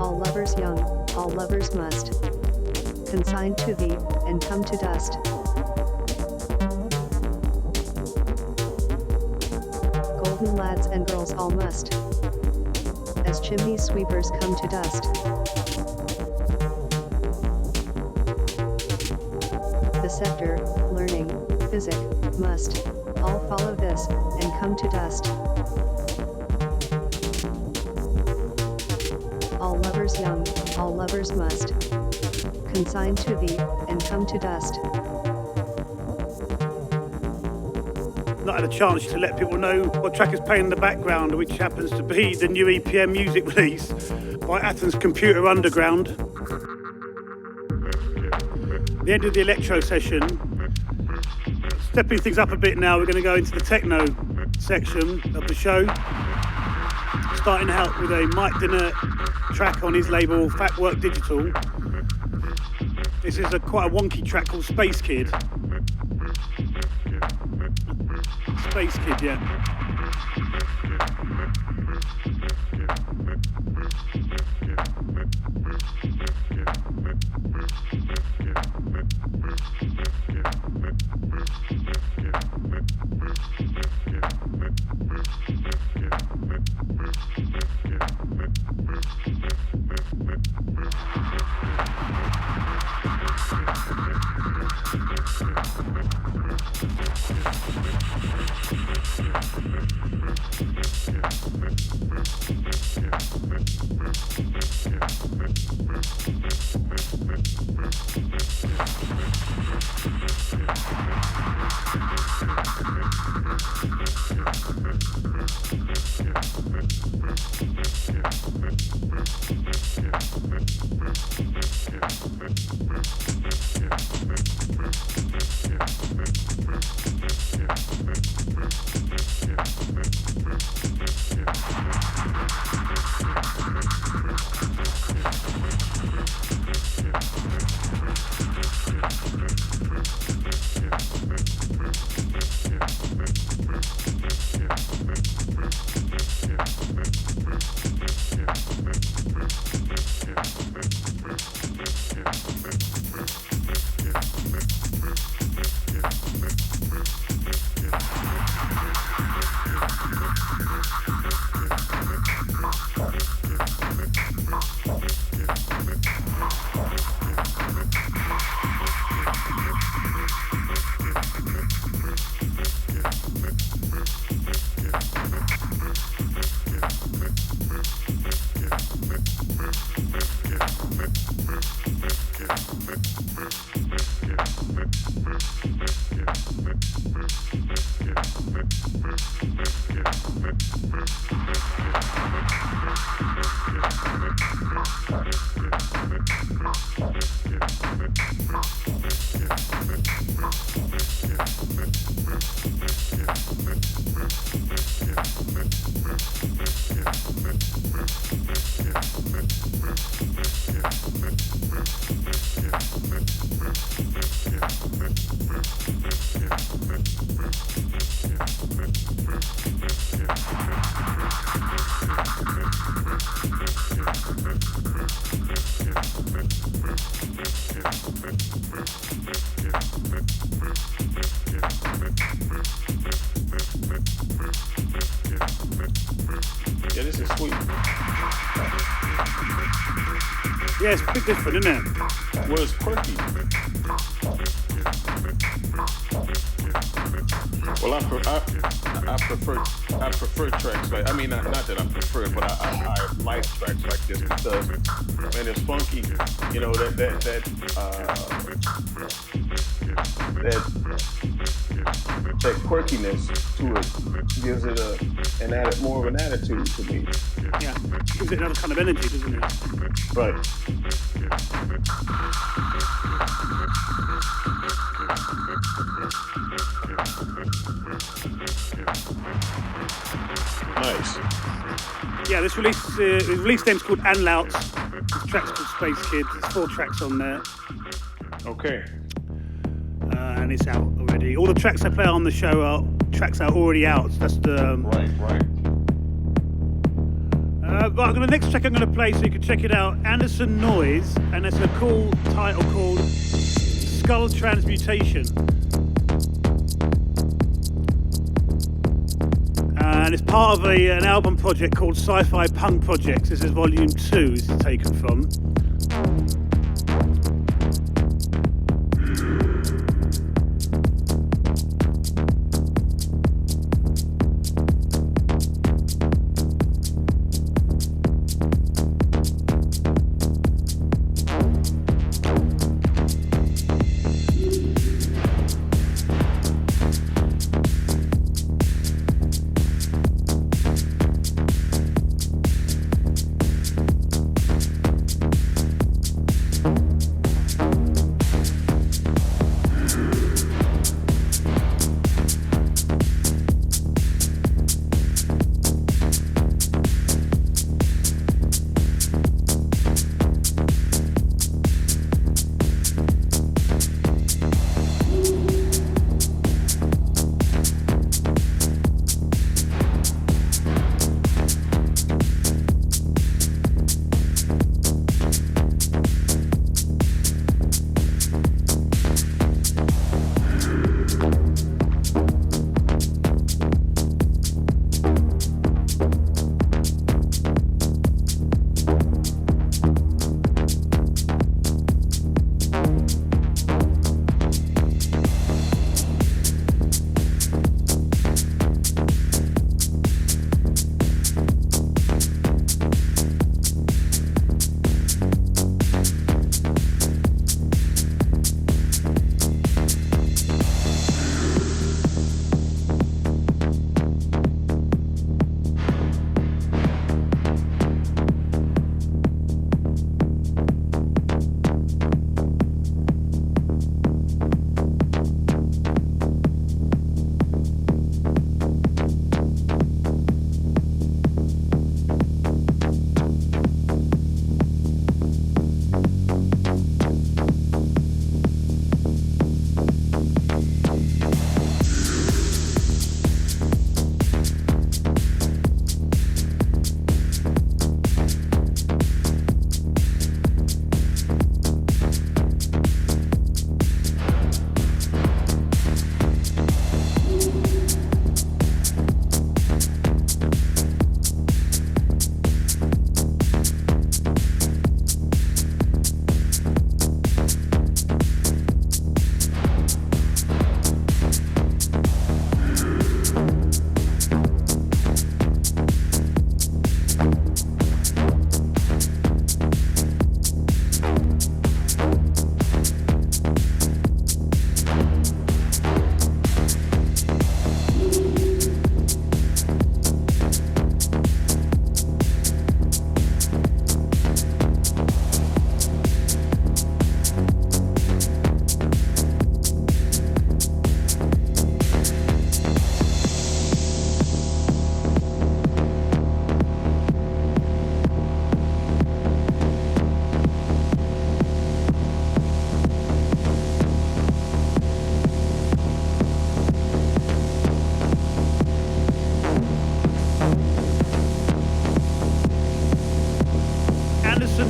All lovers young, all lovers must consign to thee and come to dust. Golden lads and girls all must, as chimney sweepers come to dust. The scepter, learning, physic, must all follow this and come to dust. All lovers young, all lovers must consign to thee and come to dust. Not had a chance to let people know what track is playing in the background, which happens to be the new EPM Music release by Athens Computer Underground. The end of the electro session. Stepping things up a bit now, we're going to go into the techno section of the show. Starting out with a Mike Dinner track on his label Fat Work Digital. This is quite a wonky track called Space Kid. Space Kid, yeah. Yeah, this is sweet. Yeah, it's a bit different, isn't it? Well, it's quirky. Well, I prefer tracks like, I mean, not that I prefer it, but I like tracks like this because, man, it's funky. You know, that quirkiness to it gives it more of an attitude to me. Yeah, gives it another kind of energy, doesn't it? Right. Nice. Yeah, this release name's called Anlouts. This track's called Space Kids. There's 4 tracks on there. Okay. And it's out already. All the tracks I play on the show are tracks that are already out. So that's the right. But the next track I'm going to play, so you can check it out, Anderson Noise, and it's a cool title called Skull Transmutation. And it's part of an album project called Sci-Fi Punk Projects. This is volume 2, this is taken from.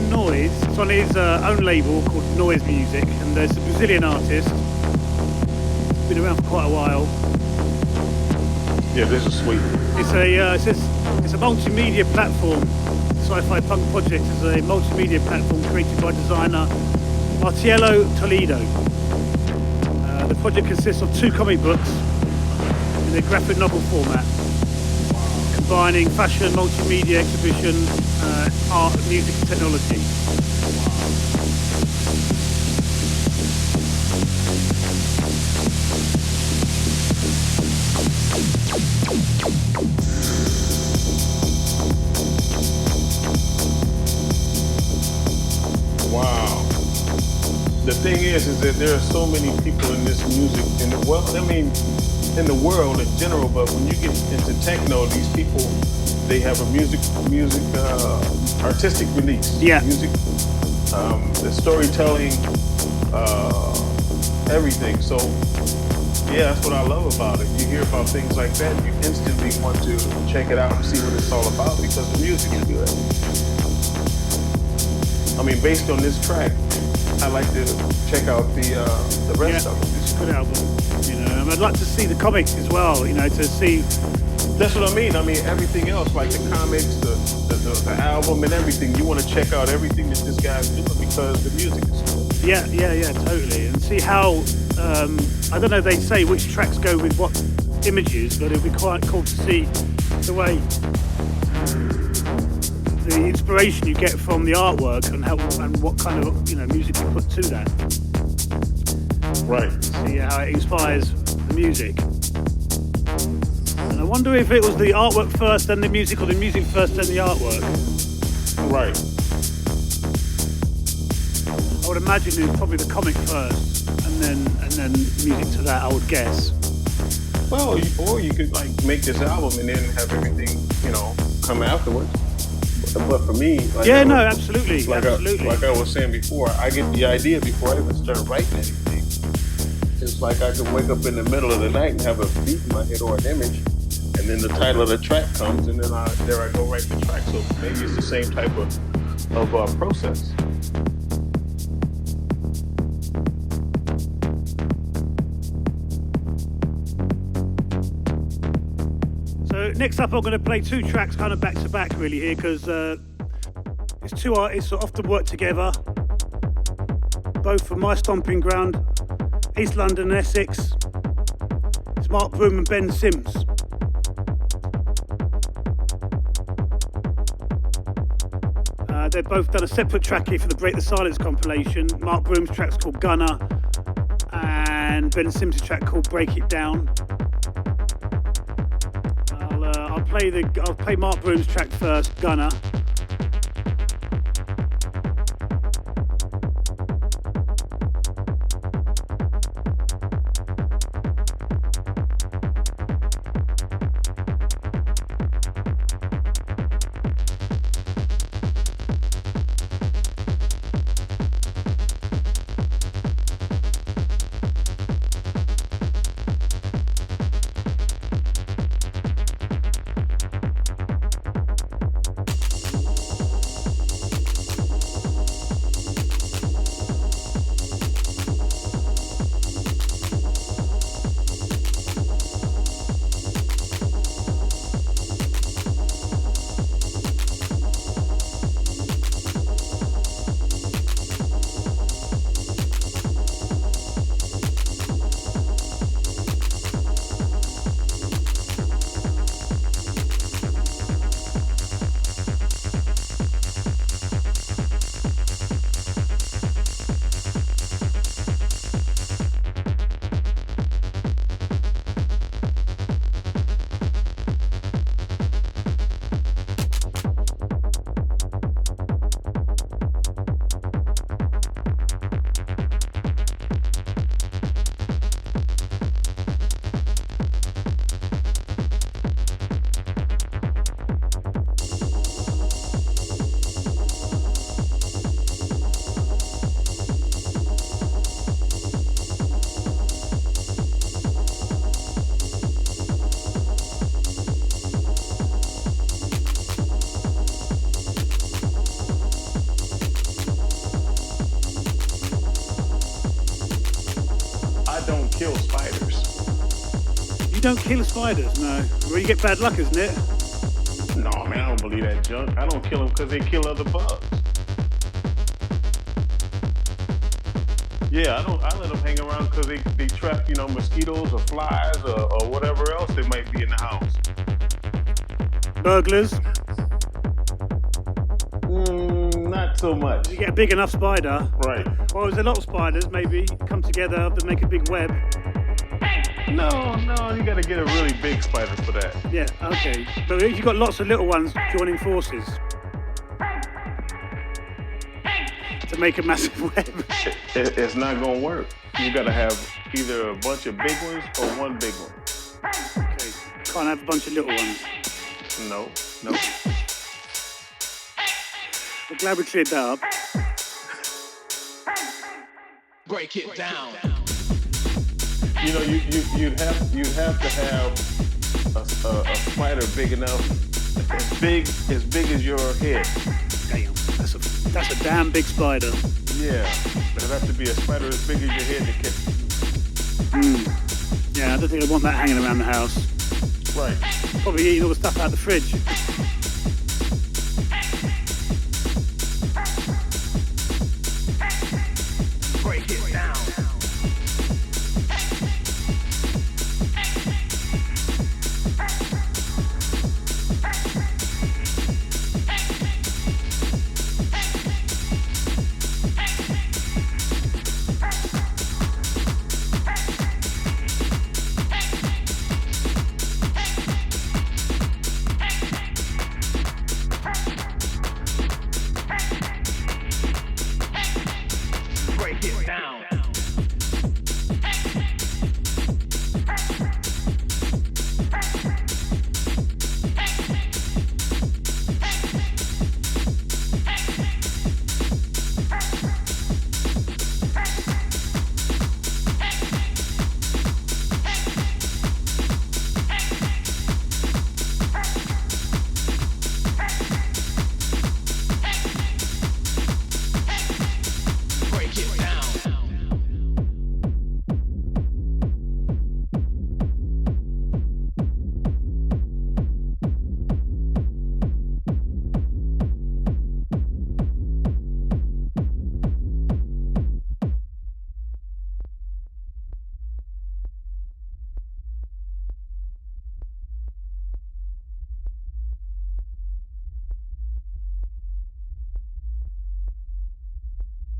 Noise. It's on his own label called Noise Music, and there's a Brazilian artist. Been around for quite a while. Yeah, this is sweet. It's a multimedia platform. Sci-Fi Punk Project is a multimedia platform created by designer Marcelo Toledo. The project consists of 2 comic books in the graphic novel format, combining fashion, multimedia, exhibition, art, music and technology. Wow. The thing is that there are so many people in this music, in the world, I mean, in the world in general, but when you get into techno, these people, they have a artistic release. Yeah. Music, the storytelling, everything. So, yeah, that's what I love about it. You hear about things like that, you instantly want to check it out and see what it's all about because the music is good. I mean, based on this track, I like to check out the rest of it. It's a good album. You know, and I'd like to see the comics as well. You know, to see. That's what I mean. I mean, everything else, like the comics, the album, and everything. You want to check out everything that this guy's doing because the music is good. Yeah, totally. And see how. I don't know. They say which tracks go with what images, but it'd be quite cool to see the way. The inspiration you get from the artwork and what kind of music you put to that. Right. See how it inspires the music. And I wonder if it was the artwork first, then the music, or the music first, then the artwork. Right. I would imagine it's probably the comic first, and then music to that. I would guess. Well, or you could like make this album and then have everything come afterwards. But for me, absolutely, like I was saying before, I get the idea before I even start writing anything. It's like I could wake up in the middle of the night and have a beat in my head or an image, and then the title of the track comes, and then I go write the track. So maybe it's the same type of process. Next up, I'm going to play two tracks kind of back to back really here because it's two artists that often work together, both from my stomping ground, East London and Essex. It's Mark Broom and Ben Sims. They've both done a separate track here for the Break the Silence compilation. Mark Broom's track's called Gunner and Ben Sims' track called Break It Down. I'll play Mark Broom's track first, Gunner. kill spiders. You don't kill spiders, no. Well, you get bad luck, isn't it? No, man, I don't believe that junk. I don't kill them because they kill other bugs. Yeah, I let them hang around because they trap, mosquitoes or flies or whatever else they might be in the house. Burglars? Not so much. You get a big enough spider. Right. Or there's a lot of spiders, maybe, come together to make a big web. No, you gotta get a really big spider for that. Yeah, okay. But if you've got lots of little ones joining forces to make a massive web. It's not gonna work. You gotta have either a bunch of big ones or one big one. Okay. Can't have a bunch of little ones. No. I'm glad we cleared that up. Break it down. You'd have to have a spider big enough, as big as your head. Damn, that's a damn big spider. Yeah, there'd have to be a spider as big as your head to catch. Yeah, I don't think I'd want that hanging around the house. Right. Probably eating all the stuff out of the fridge. Break it down.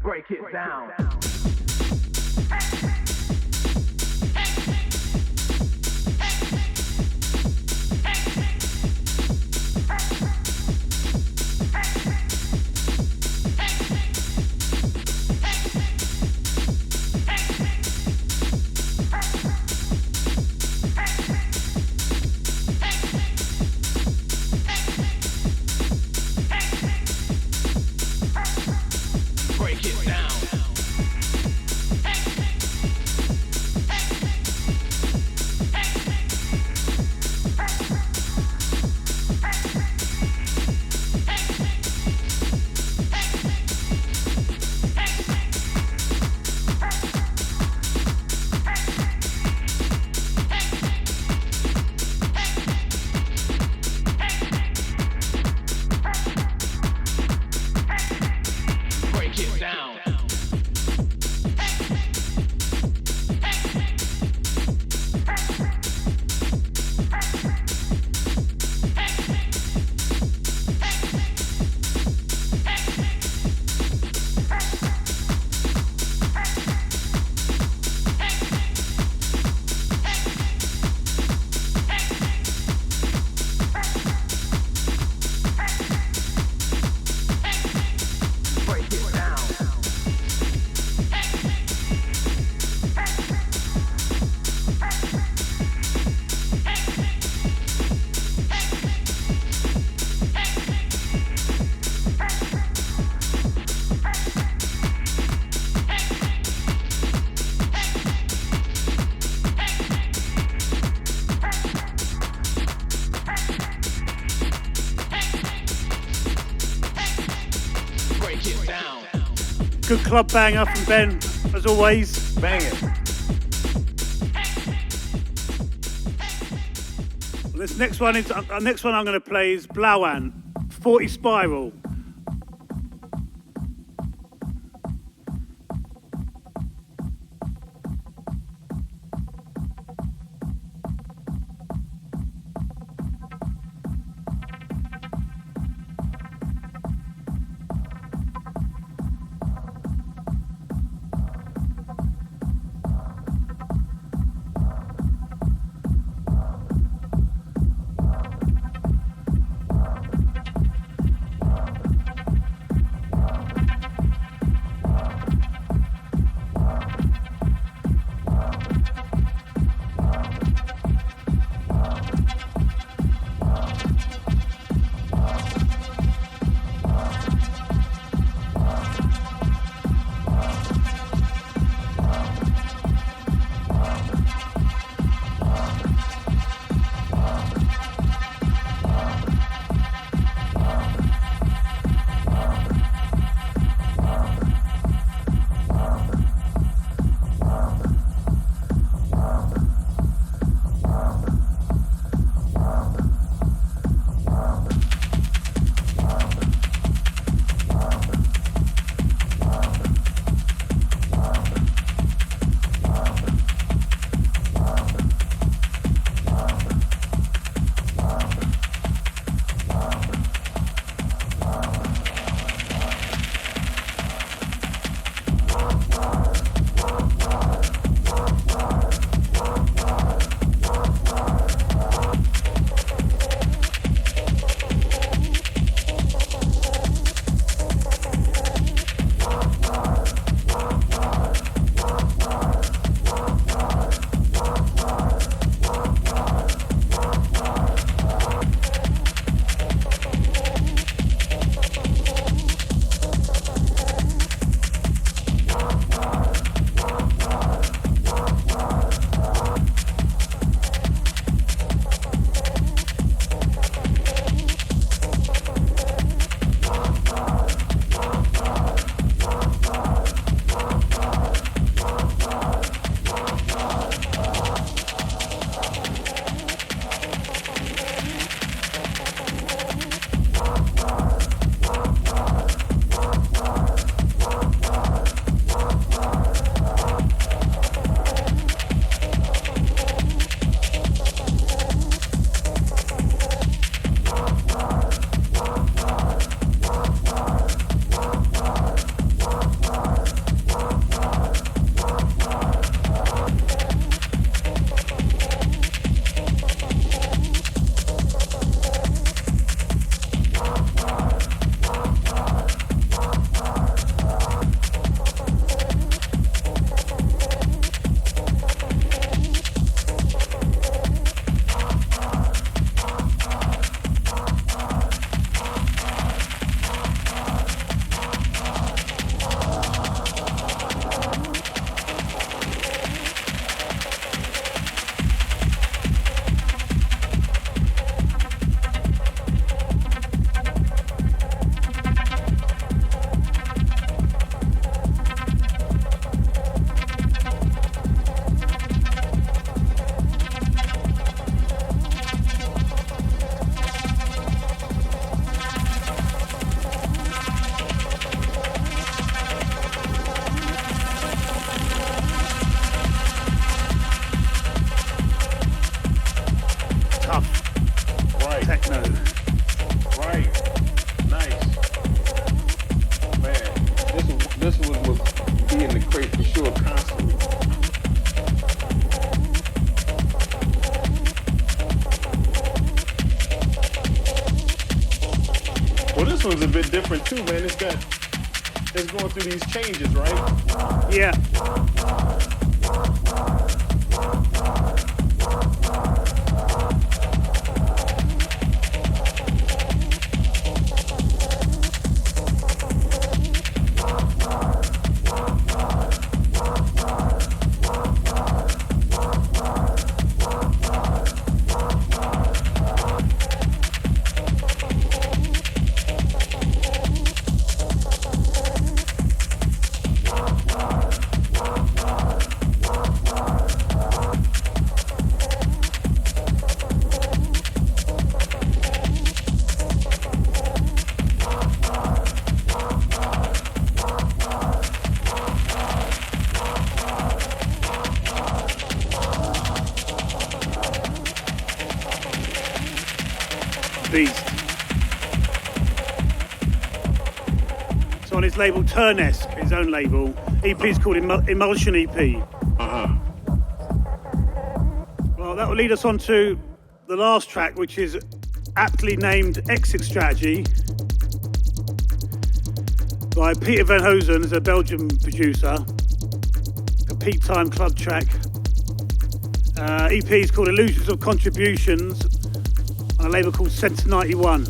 Break it down. Good club banger from Ben, as always. Bang it. This next one I'm going to play is Blawan, 40 Spiral. too, man. It's going through these changes, right? Yeah. Beast. So on his label Turnes, his own label, EP is called Emulsion EP. Well, that will lead us on to the last track, which is aptly named Exit Strategy by Peter Van Hosen, is a Belgian producer, a peak time club track. EP is called Illusions of Contributions, on a label called Centre 91.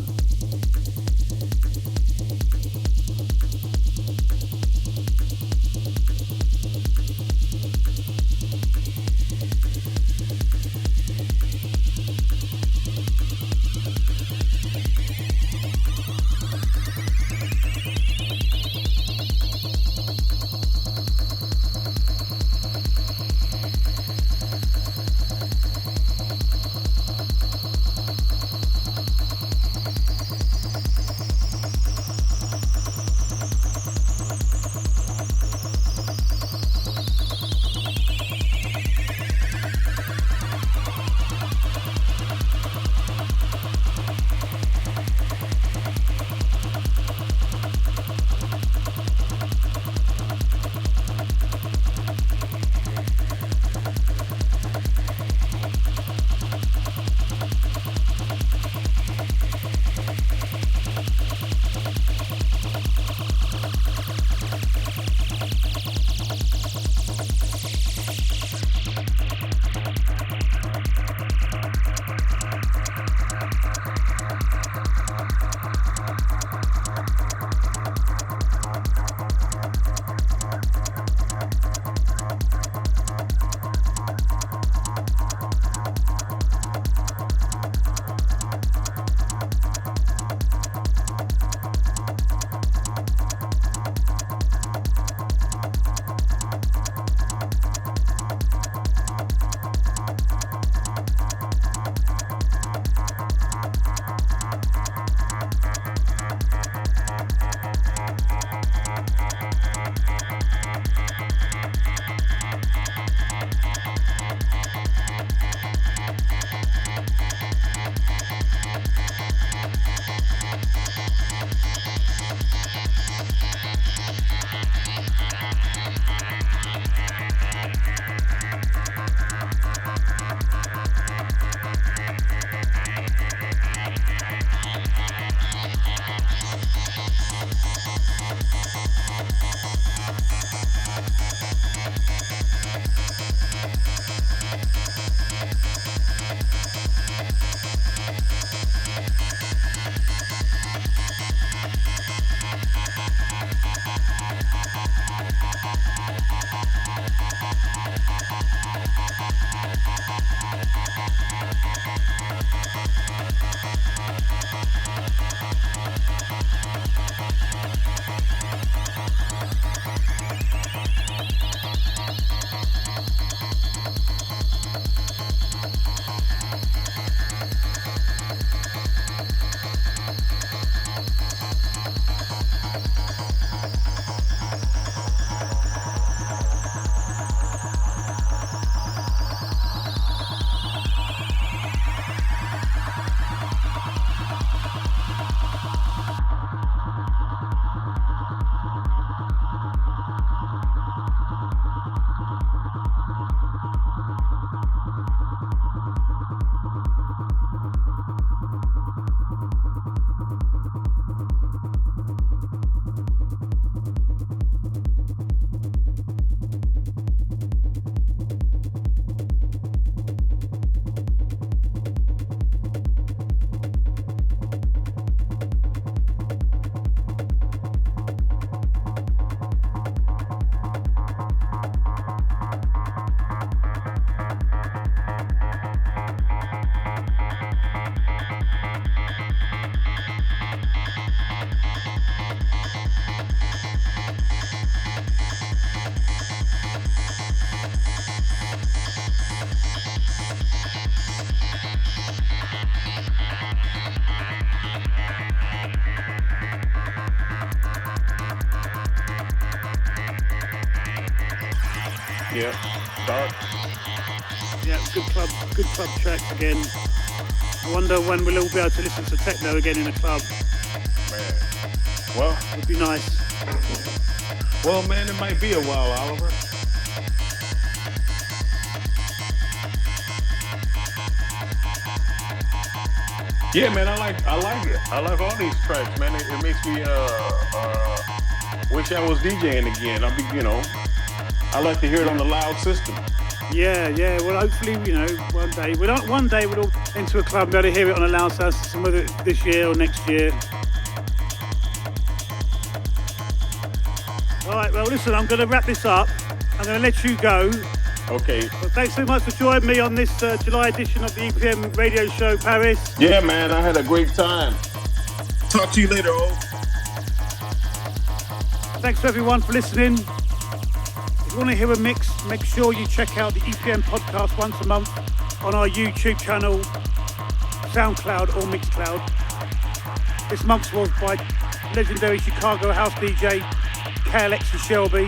Yeah. Dark. Yeah, good club tracks again. I wonder when we'll all be able to listen to techno again in a club. Man. Well, Would be nice. well, man, it might be a while, Oliver. Yeah, man, I like it. I like all these tracks, man. It makes me wish I was DJing again. I like to hear it on the loud system. Yeah. Well, hopefully, one day we'll all into a club and be able to hear it on a loud sound system, whether it's this year or next year. All right. Well, listen, I'm going to wrap this up. I'm going to let you go. Okay. Well, thanks so much for joining me on this July edition of the EPM radio show, Paris. Yeah, man, I had a great time. Talk to you later, O. Thanks everyone for listening. If you want to hear a mix, make sure you check out the EPM podcast once a month on our YouTube channel, SoundCloud or Mixcloud. This month's was by legendary Chicago house DJ Alexi Shelby.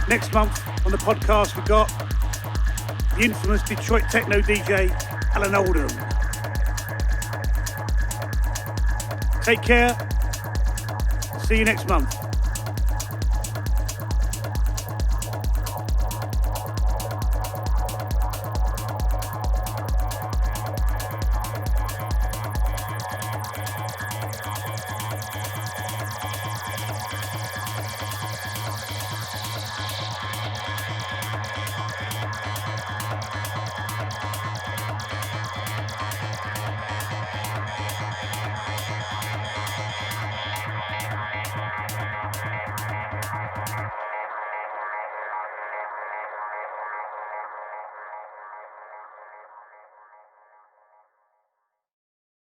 Next month on the podcast we got the infamous Detroit techno DJ Alan Oldham. Take care. See you next month.